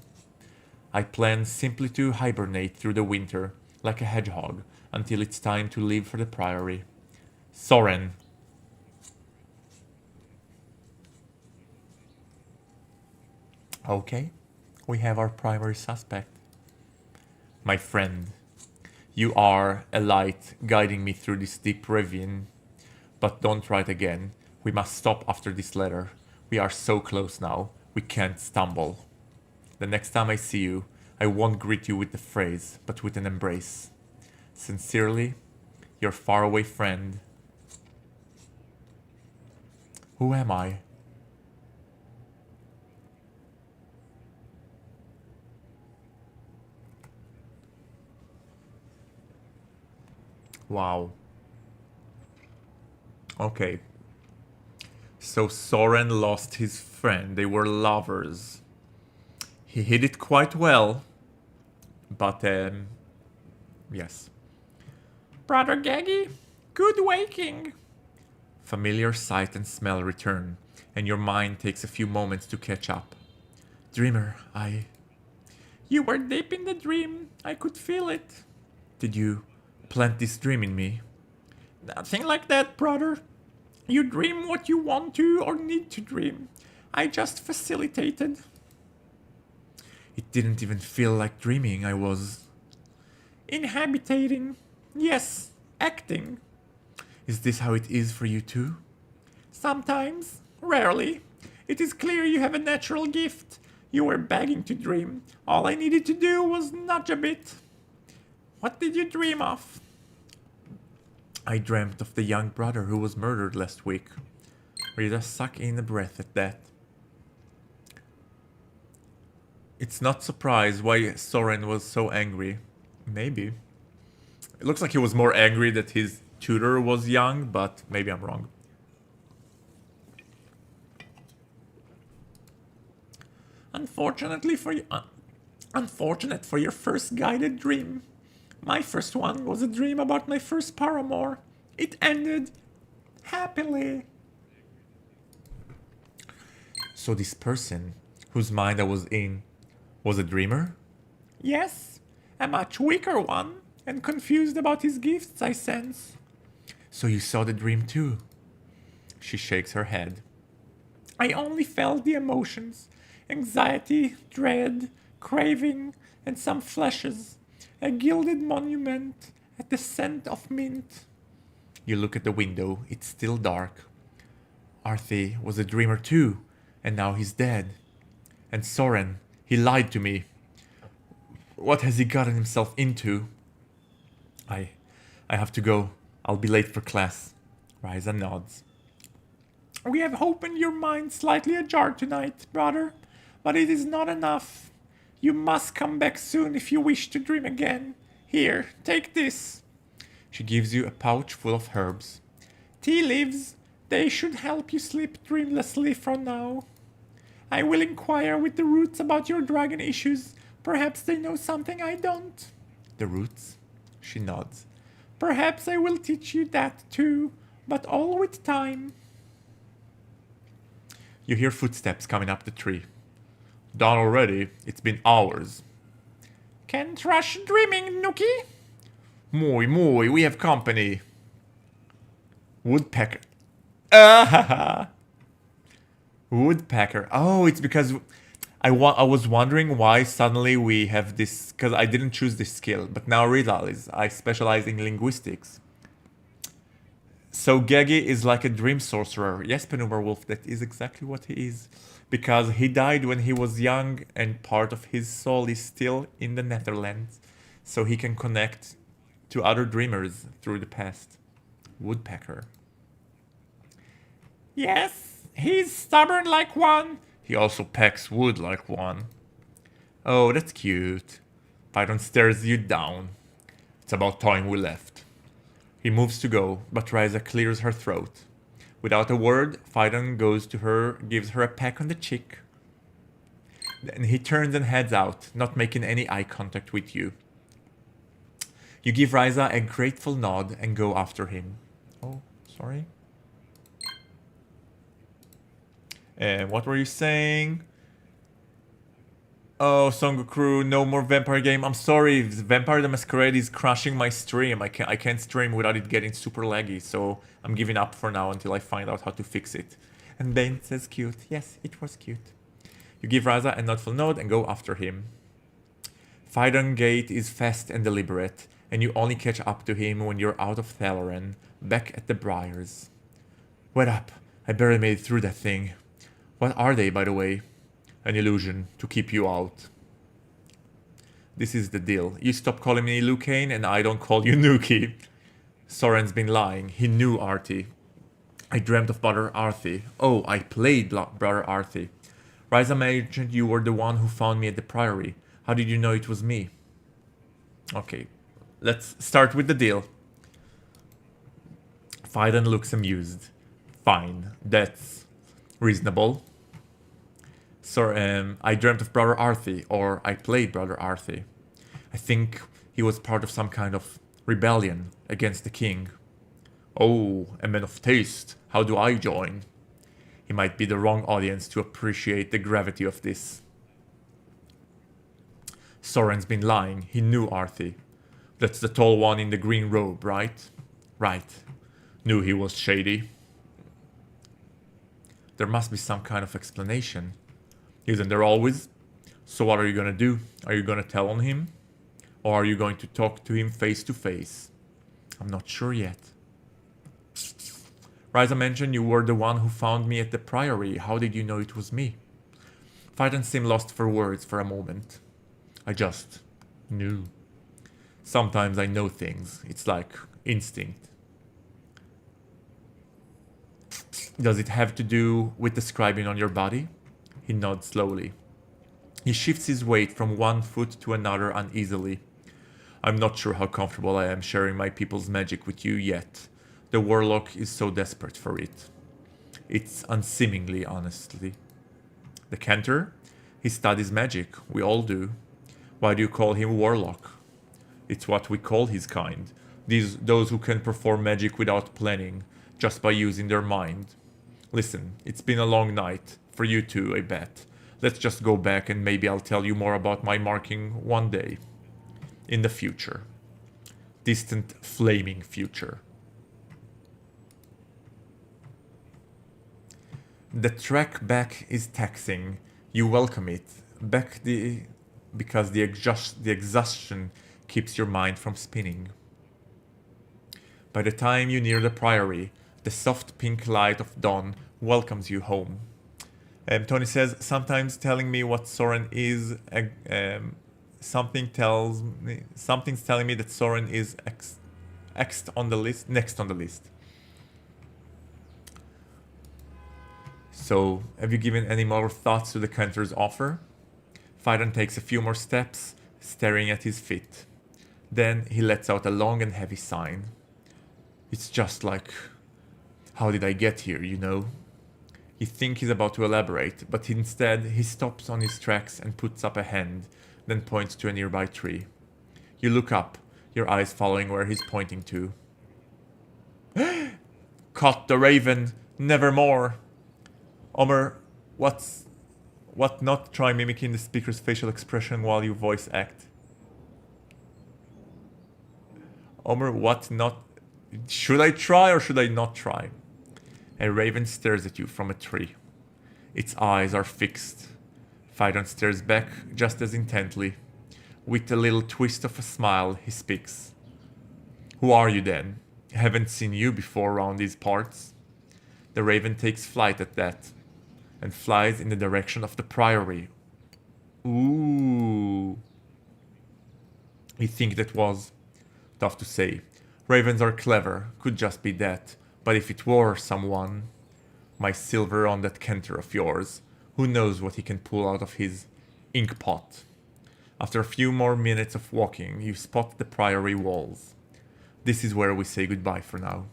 Speaker 1: I plan simply to hibernate through the winter, like a hedgehog, until it's time to leave for the Priory. Soren. Okay, we have our primary suspect. My friend, you are a light guiding me through this deep ravine. But don't write again. We must stop after this letter. We are so close now, we can't stumble. The next time I see you, I won't greet you with the phrase, but with an embrace. Sincerely, your faraway friend. Who am I? Wow. Okay. So Soren lost his friend. They were lovers. He hid it quite well. But, yes.
Speaker 2: Brother Gaggy, good waking.
Speaker 1: Familiar sight and smell return, and your mind takes a few moments to catch up. Dreamer,
Speaker 2: You were deep in the dream. I could feel it.
Speaker 1: Did you plant this dream in me?
Speaker 2: Nothing like that, brother. You dream what you want to or need to dream. I just facilitated.
Speaker 1: It didn't even feel like dreaming. I was...
Speaker 2: Inhabitating. Yes, acting.
Speaker 1: Is this how it is for you too?
Speaker 2: Sometimes. Rarely. It is clear you have a natural gift. You were begging to dream. All I needed to do was nudge a bit. What did you dream of?
Speaker 1: I dreamt of the young brother who was murdered last week. Rita sucked in a breath at that. It's not surprised why Soren was so angry. Maybe. It looks like he was more angry that his tutor was young, but maybe I'm wrong.
Speaker 2: Unfortunate for your first guided dream. My first one was a dream about my first paramour. It ended happily.
Speaker 1: So this person, whose mind I was in, was a dreamer?
Speaker 2: Yes, a much weaker one, and confused about his gifts, I sense.
Speaker 1: So you saw the dream too? She shakes her head.
Speaker 2: I only felt the emotions. Anxiety, dread, craving, and some flashes. A gilded monument at the scent of mint.
Speaker 1: You look at the window, it's still dark. Arthie was a dreamer too, and now he's dead. And Soren, he lied to me. What has he gotten himself into? I have to go. I'll be late for class. Ryza nods.
Speaker 2: We have opened your mind slightly ajar tonight, brother, but it is not enough. You must come back soon if you wish to dream again. Here, take this.
Speaker 1: She gives you a pouch full of herbs.
Speaker 2: Tea leaves. They should help you sleep dreamlessly from now. I will inquire with the roots about your dragon issues. Perhaps they know something I don't.
Speaker 1: The roots? She nods.
Speaker 2: Perhaps I will teach you that too, but all with time.
Speaker 1: You hear footsteps coming up the tree. Done already? It's been hours.
Speaker 2: Can't rush dreaming, Nookie.
Speaker 1: Moi, we have company. Woodpecker. Ah! Woodpecker. Oh, it's because I was wondering why suddenly we have this, because I didn't choose this skill, but now I realize I specialize in linguistics. So Gegi is like a dream sorcerer. Yes, Penumbra Wolf, that is exactly what he is. Because he died when he was young and part of his soul is still in the Netherlands. So he can connect to other dreamers through the past. Woodpecker.
Speaker 2: Yes, he's stubborn like one.
Speaker 1: He also pecks wood like one. Oh, that's cute. Phaidon stares you down. It's about time we left. He moves to go, but Ryza clears her throat. Without a word, Phaidon goes to her, gives her a peck on the cheek. Then he turns and heads out, not making any eye contact with you. You give Ryza a grateful nod and go after him. Oh, sorry. What were you saying? Oh, Songoku, no more vampire game. I'm sorry, Vampire the Masquerade is crushing my stream. I can't stream without it getting super laggy, so I'm giving up for now until I find out how to fix it. And Bane says cute. Yes, it was cute. You give Raza a nodful nod and go after him. Phaidon Gate is fast and deliberate, and you only catch up to him when you're out of Thalloren, back at the Briars. What up? I barely made it through that thing. What are they, by the way? An illusion to keep you out. This is the deal. You stop calling me Lucane and I don't call you Nuki. Soren's been lying. He knew Arthie. I dreamt of Brother Arthie. Oh, I played Brother Arthie. Ryza mentioned you were the one who found me at the Priory. How did you know it was me? Okay, let's start with the deal. Phaidon looks amused. Fine, that's reasonable. So, I dreamt of Brother Arthie, or I played Brother Arthie. I think he was part of some kind of rebellion against the king. Oh, a man of taste. How do I join? He might be the wrong audience to appreciate the gravity of this. Soren's been lying. He knew Arthie. That's the tall one in the green robe, right? Right. Knew he was shady. There must be some kind of explanation. Isn't there always? So what are you gonna do? Are you gonna tell on him? Or are you going to talk to him face to face? I'm not sure yet. Ryza mentioned you were the one who found me at the Priory. How did you know it was me? Phaidon seemed lost for words for a moment. I just knew. Sometimes I know things. It's like instinct. Does it have to do with the scribing on your body? He nods slowly. He shifts his weight from one foot to another uneasily. I'm not sure how comfortable I am sharing my people's magic with you yet. The warlock is so desperate for it. It's unseemingly, honestly. The Cantor? He studies magic. We all do. Why do you call him warlock? It's what we call his kind. Those who can perform magic without planning, just by using their mind. Listen, it's been a long night. For you too, I bet. Let's just go back and maybe I'll tell you more about my marking one day. In the future. Distant, flaming future. The trek back is taxing. You welcome it. Because the exhaustion keeps your mind from spinning. By the time you near the priory, the soft pink light of dawn welcomes you home. Tony says, sometimes telling me what Soren is, something's telling me that Soren is next on the list. So, have you given any more thoughts to the Cantor's offer? Phaidon takes a few more steps, staring at his feet. Then he lets out a long and heavy sigh. It's just like, how did I get here, you know? You think he's about to elaborate, but instead he stops on his tracks and puts up a hand, then points to a nearby tree. You look up, your eyes following where he's pointing to. Caught the raven, nevermore! Omer, what not try mimicking the speaker's facial expression while you voice act? Omer, what not... Should I try or should I not try? A raven stares at you from a tree. Its eyes are fixed. Phaidon stares back just as intently. With a little twist of a smile, he speaks. Who are you then? Haven't seen you before around these parts. The raven takes flight at that, and flies in the direction of the priory. Ooh. You think that was? Tough to say. Ravens are clever, could just be that. But if it were someone, my silver on that Cantor of yours, who knows what he can pull out of his ink pot. After a few more minutes of walking, you spot the priory walls. This is where we say goodbye for now.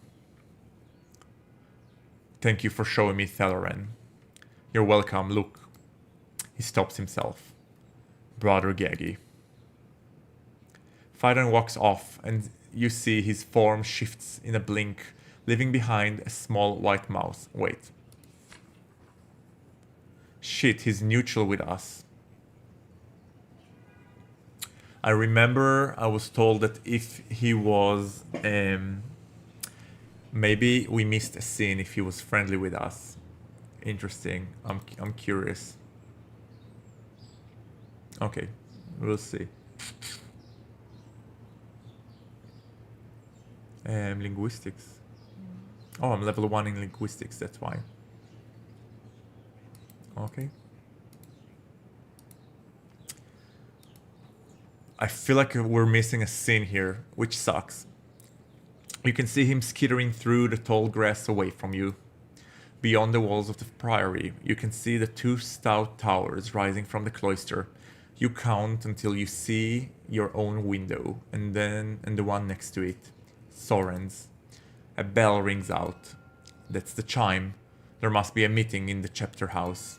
Speaker 1: Thank you for showing me Thalloren. You're welcome, look. He stops himself. Brother Gaggy. Phaidon walks off and you see his form shifts in a blink, leaving behind a small white mouse. Wait. Shit, he's neutral with us. I remember I was told that if he was... maybe we missed a scene if he was friendly with us. Interesting. I'm curious. Okay, we'll see. Linguistics. Oh, I'm level 1 in linguistics, that's why. Okay. I feel like we're missing a scene here, which sucks. You can see him skittering through the tall grass away from you. Beyond the walls of the priory, you can see the 2 stout towers rising from the cloister. You count until you see your own window, and the one next to it. Soren's. A bell rings out. That's the chime. There must be a meeting in the chapter house.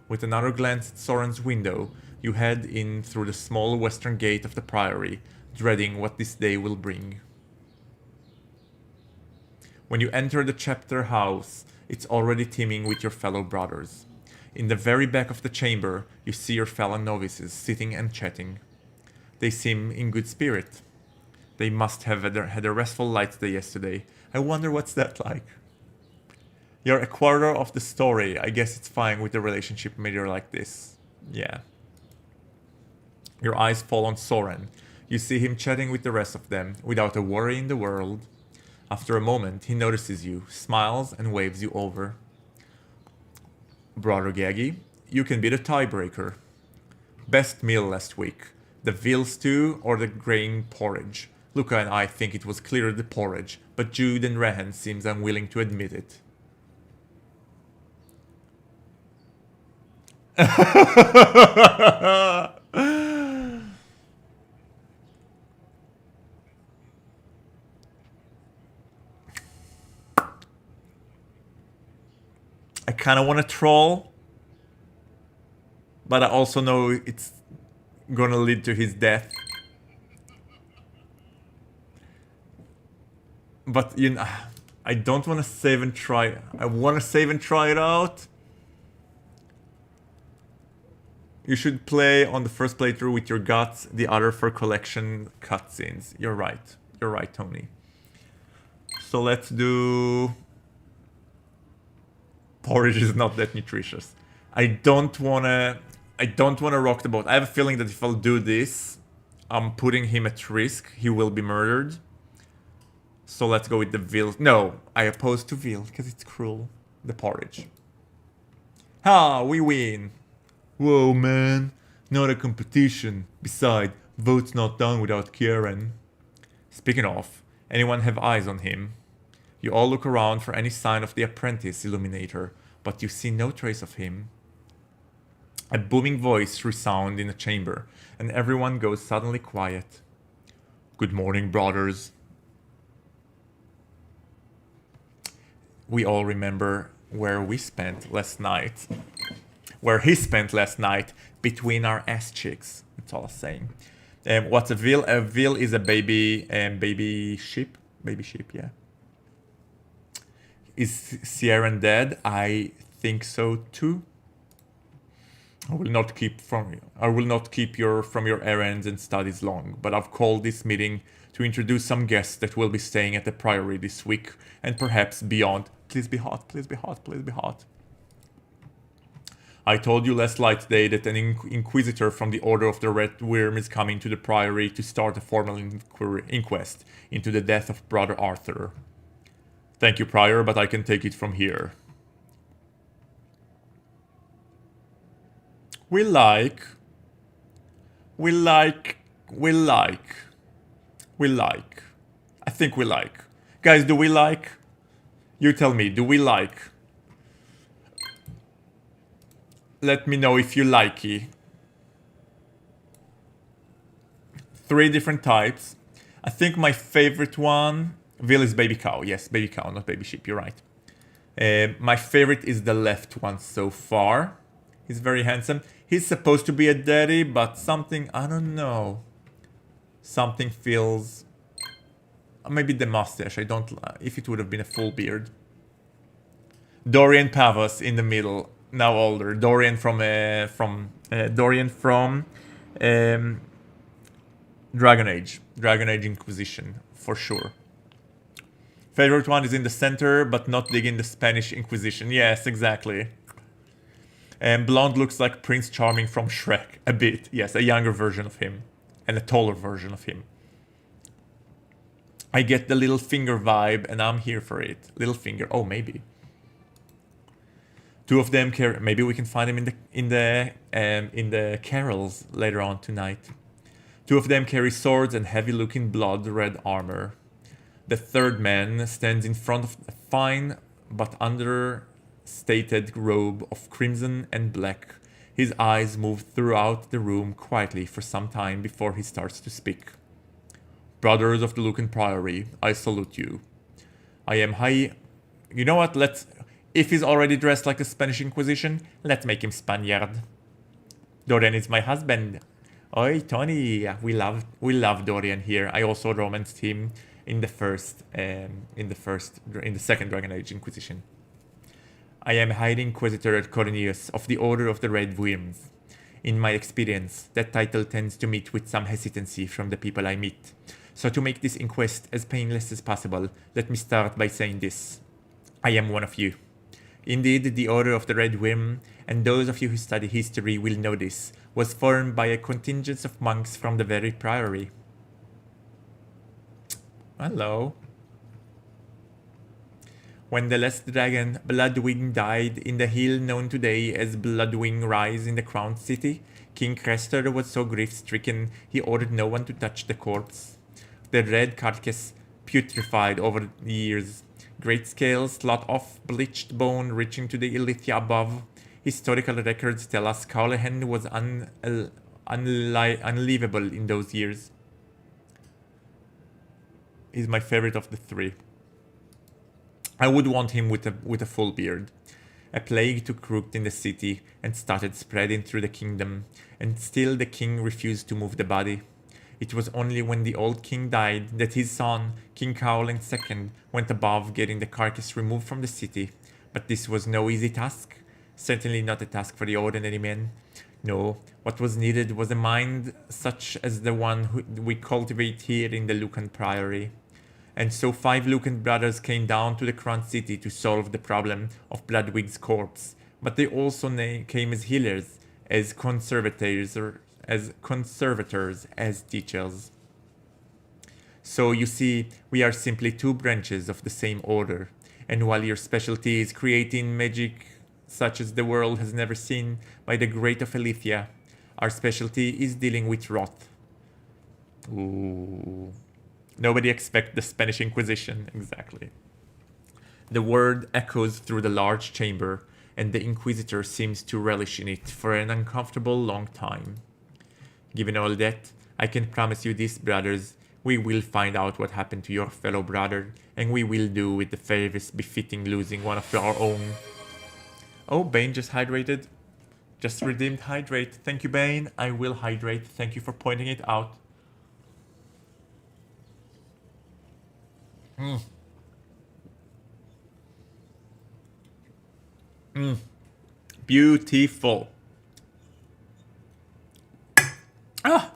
Speaker 1: With another glance at Soren's window, you head in through the small western gate of the priory, dreading what this day will bring. When you enter the chapter house, it's already teeming with your fellow brothers. In the very back of the chamber, you see your fellow novices sitting and chatting. They seem in good spirit. They must have had a restful light day yesterday. I wonder what's that like. You're a quarter of the story. I guess it's fine with the relationship meter like this. Yeah. Your eyes fall on Soren. You see him chatting with the rest of them, without a worry in the world. After a moment, he notices you, smiles and waves you over. Brother Gaggy, you can be the tiebreaker. Best meal last week. The veal stew or the grain porridge? Luca and I think it was clearly the porridge, but Jude and Rehan seems unwilling to admit it. I kind of want to troll, but I also know it's gonna lead to his death. But you know, I don't want to save and try. I want to save and try it out. You should play on the first playthrough with your guts, the other for collection cutscenes. You're right. You're right, Tony. So let's do... Porridge is not that nutritious. I don't wanna rock the boat. I have a feeling that if I'll do this, I'm putting him at risk. He will be murdered. So let's go with the veal. No, I oppose to veal because it's cruel. The porridge. Ha, we win. Whoa, man. Not a competition. Besides, vote's not done without Kieran. Speaking of, anyone have eyes on him? You all look around for any sign of the apprentice illuminator, but you see no trace of him. A booming voice resounds in the chamber, and everyone goes suddenly quiet. Good morning, brothers. We all remember where we spent last night. Where he spent last night between our ass cheeks. That's all I'm saying. What's a veal? A veal is a baby sheep. Baby sheep, yeah. Is Sierran dead? I think so too. I will not keep you from your errands and studies long, but I've called this meeting to introduce some guests that will be staying at the Priory this week and perhaps beyond. Please be hot, please be hot, please be hot. I told you last light day that an inquisitor from the Order of the Red Worm is coming to the Priory to start a formal inquest into the death of Brother Arthur. Thank you, Prior, but I can take it from here. We like. I think we like. Guys, do we like? You tell me, do we like? Let me know if you likey. 3 different types. I think my favorite one... Veal is baby cow. Yes, baby cow, not baby sheep. You're right. My favorite is the left one so far. He's very handsome. He's supposed to be a daddy, but something... I don't know. Something feels... Maybe the mustache. I don't... If it would have been a full beard. Dorian Pavos in the middle. Now older. Dorian from Dragon Age. Dragon Age Inquisition. For sure. Favorite one is in the center, but not digging the Spanish Inquisition. Yes, exactly. And blonde looks like Prince Charming from Shrek. A bit. Yes, a younger version of him. And a taller version of him. I get the little finger vibe, and I'm here for it. Little finger. Oh, maybe. 2 of them carry... Maybe we can find them in the carols later on tonight. 2 of them carry swords and heavy-looking blood-red armor. The third man stands in front of a fine but understated robe of crimson and black. His eyes move throughout the room quietly for some time before he starts to speak. Brothers of the Lucan Priory, I salute you. I am high... You know what, if he's already dressed like the Spanish Inquisition, let's make him Spaniard. Dorian is my husband. Oi, Tony, we love Dorian here. I also romanced him in the second Dragon Age Inquisition. I am High Inquisitor at Cornelius of the Order of the Red Worms. In my experience, that title tends to meet with some hesitancy from the people I meet. So to make this inquest as painless as possible, let me start by saying this. I am one of you. Indeed, the Order of the Red Worm, and those of you who study history will know this, was formed by a contingent of monks from the very Priory. Hello. When the last dragon, Bloodwing, died in the hill known today as Bloodwing Rise in the Crown City, King Crester was so grief-stricken he ordered no one to touch the corpse. The red carcass putrefied over the years, great scales slot off bleached bone reaching to the Ilithia above. Historical records tell us Callahan was unlivable in those years. He's my favorite of the three. I would want him with a full beard. A plague took root in the city and started spreading through the kingdom, and still the king refused to move the body. It was only when the old king died that his son, King Cowland II, went above getting the carcass removed from the city. But this was no easy task. Certainly not a task for the ordinary men. No, what was needed was a mind such as the one we cultivate here in the Lucan Priory. And so 5 Lucan brothers came down to the Crown City to solve the problem of Bloodwig's corpse. But they also came as healers, as conservators, as teachers. So you see, we are simply 2 branches of the same order. And while your specialty is creating magic such as the world has never seen by the great of Ilithia, our specialty is dealing with rot. Ooh. Nobody expects the Spanish Inquisition, exactly. The word echoes through the large chamber, and the Inquisitor seems to relish in it for an uncomfortable long time. Given all that, I can promise you this, brothers, we will find out what happened to your fellow brother, and we will do with the service befitting losing one of our own. Oh, Bane just hydrated. Just redeemed hydrate. Thank you, Bane. I will hydrate. Thank you for pointing it out. Beautiful. Ah!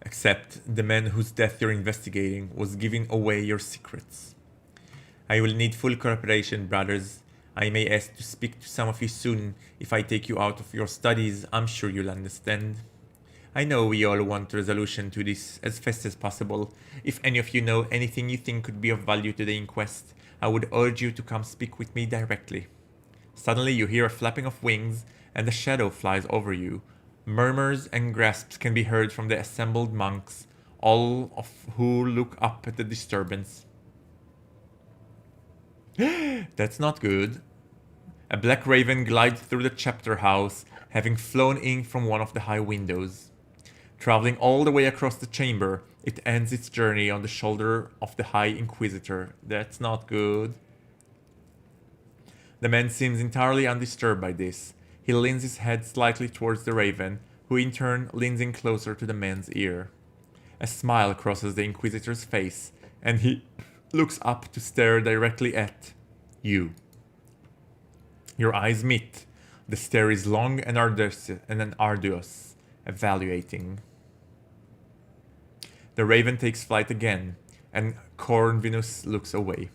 Speaker 1: Except the man whose death you're investigating was giving away your secrets. I will need full cooperation, brothers. I may ask to speak to some of you soon. If I take you out of your studies, I'm sure you'll understand. I know we all want resolution to this as fast as possible. If any of you know anything you think could be of value to the inquest, I would urge you to come speak with me directly. Suddenly you hear a flapping of wings, and a shadow flies over you. Murmurs and gasps can be heard from the assembled monks, all of who look up at the disturbance. That's not good. A black raven glides through the chapter house, having flown in from one of the high windows. Traveling all the way across the chamber, it ends its journey on the shoulder of the High Inquisitor. That's not good. The man seems entirely undisturbed by this. He leans his head slightly towards the raven, who in turn leans in closer to the man's ear. A smile crosses the Inquisitor's face, and he looks up to stare directly at you. Your eyes meet. The stare is long and arduous, evaluating. The raven takes flight again, and Corvinus looks away.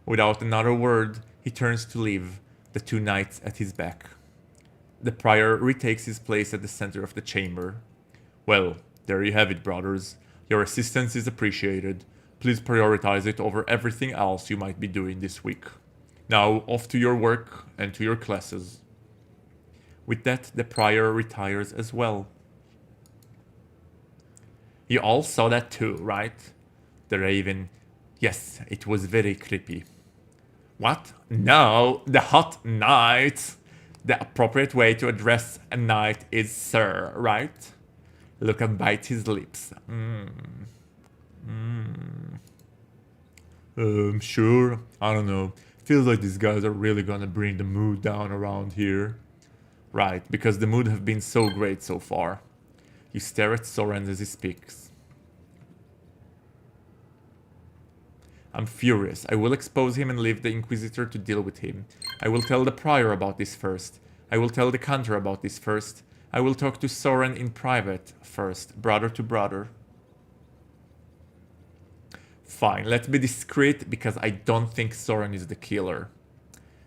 Speaker 1: Without another word, he turns to leave, the 2 knights at his back. The prior retakes his place at the center of the chamber. Well, there you have it, brothers. Your assistance is appreciated. Please prioritize it over everything else you might be doing this week. Now, off to your work and to your classes. With that, the prior retires as well. You all saw that too, right? The raven. Yes, it was very creepy. What? No, the hot knight. The appropriate way to address a knight is sir, right? Look and bite his lips. Sure. I don't know. Feels like these guys are really gonna bring the mood down around here. Right, because the mood have been so great so far. You stare at Soren as he speaks. I'm furious. I will expose him and leave the Inquisitor to deal with him. I will tell the Prior about this first. I will tell the Cantor about this first. I will talk to Soren in private first, brother to brother. Fine, let's be discreet because I don't think Soren is the killer.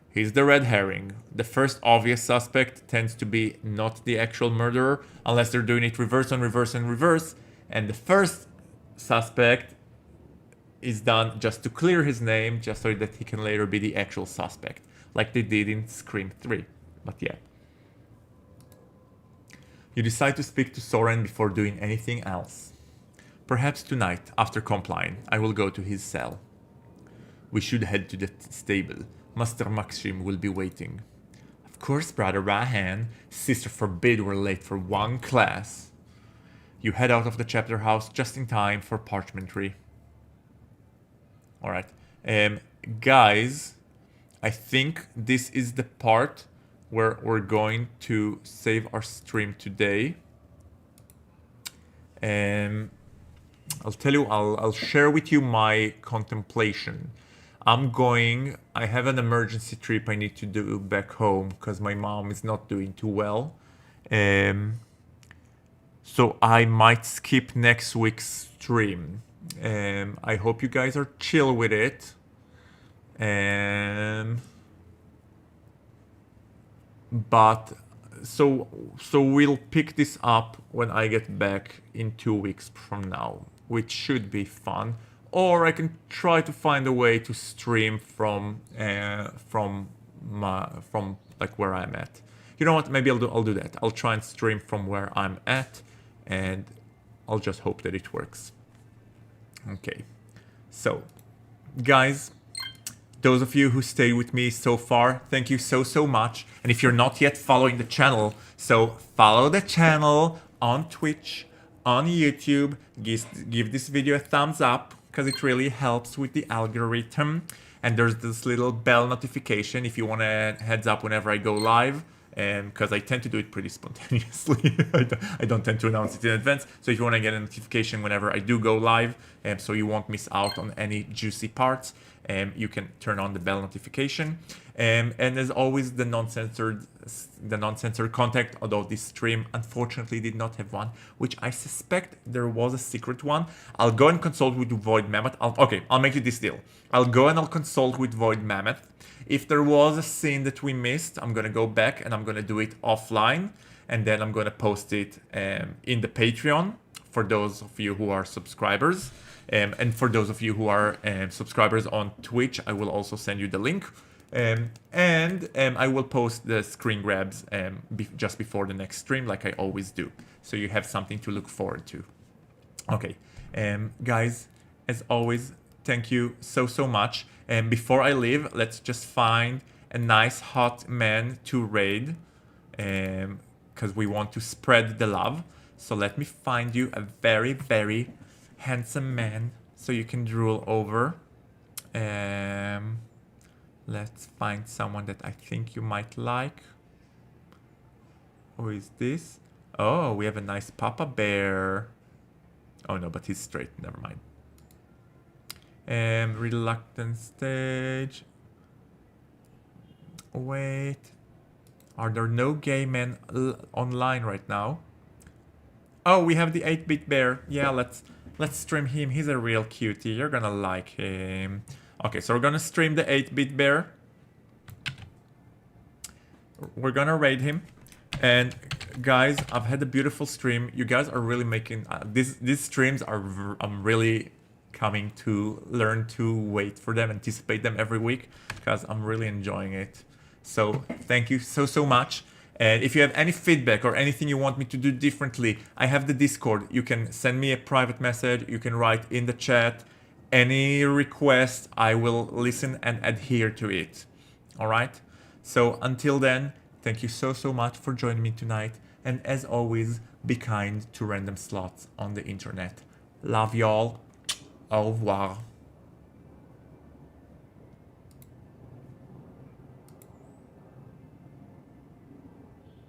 Speaker 1: He's the red herring. The first obvious suspect tends to be not the actual murderer, unless they're doing it reverse on reverse and reverse. And the first suspect is done just to clear his name, just so that he can later be the actual suspect, like they did in Scream 3. But yeah. You decide to speak to Soren before doing anything else. Perhaps tonight, after compline, I will go to his cell. We should head to the stable. Master Maxim will be waiting. Of course, Brother Rahan. Sister forbid we're late for one class. You head out of the chapter house just in time for parchmentry. Alright. Guys, I think this is the part where we're going to save our stream today. I'll tell you, I'll share with you my contemplation. I have an emergency trip I need to do back home because my mom is not doing too well. So I might skip next week's stream. I hope you guys are chill with it. But so we'll pick this up when I get back in 2 weeks from now, which should be fun. Or I can try to find a way to stream from like where I'm at. You know what? Maybe I'll do that. I'll try and stream from where I'm at, and I'll just hope that it works. Okay. So, guys, those of you who stayed with me so far, thank you so much. And if you're not yet following the channel, so follow the channel on Twitch, on YouTube. Give this video a thumbs up, because it really helps with the algorithm. And there's this little bell notification if you want a heads up whenever I go live, because I tend to do it pretty spontaneously. I don't tend to announce it in advance. So if you want to get a notification whenever I do go live, so you won't miss out on any juicy parts, you can turn on the bell notification. And as always, the non-censored content, although this stream unfortunately did not have one, which I suspect there was a secret one. I'll go and consult with Void Mammoth. I'll make you this deal. I'll go and I'll consult with Void Mammoth. If there was a scene that we missed, I'm gonna go back and I'm gonna do it offline, and then I'm gonna post it in the Patreon for those of you who are subscribers. And for those of you who are subscribers on Twitch, I will also send you the link. And I will post the screen grabs just before the next stream, like I always do. So you have something to look forward to. Okay, guys, as always, thank you so much. And before I leave, let's just find a nice hot man to raid, because we want to spread the love. So let me find you a very handsome man so you can drool over. Let's find someone that I think you might like. Who is this? Oh, we have a nice Papa Bear. Oh no, but he's straight. Never mind. Reluctant stage. Wait. Are there no gay men online right now? Oh, we have the 8-bit bear. Yeah, let's stream him. He's a real cutie. You're gonna like him. Okay, so we're gonna stream the 8-bit bear. We're gonna raid him. And guys, I've had a beautiful stream. You guys are really making these streams are I'm really coming to learn to wait for them, anticipate them every week, because I'm really enjoying it. So thank you so much. And if you have any feedback or anything you want me to do differently, I have the Discord. You can send me a private message. You can write in the chat. Any request, I will listen and adhere to it. All right? So until then, thank you so much for joining me tonight. And as always, be kind to random slots on the internet. Love y'all. Au revoir.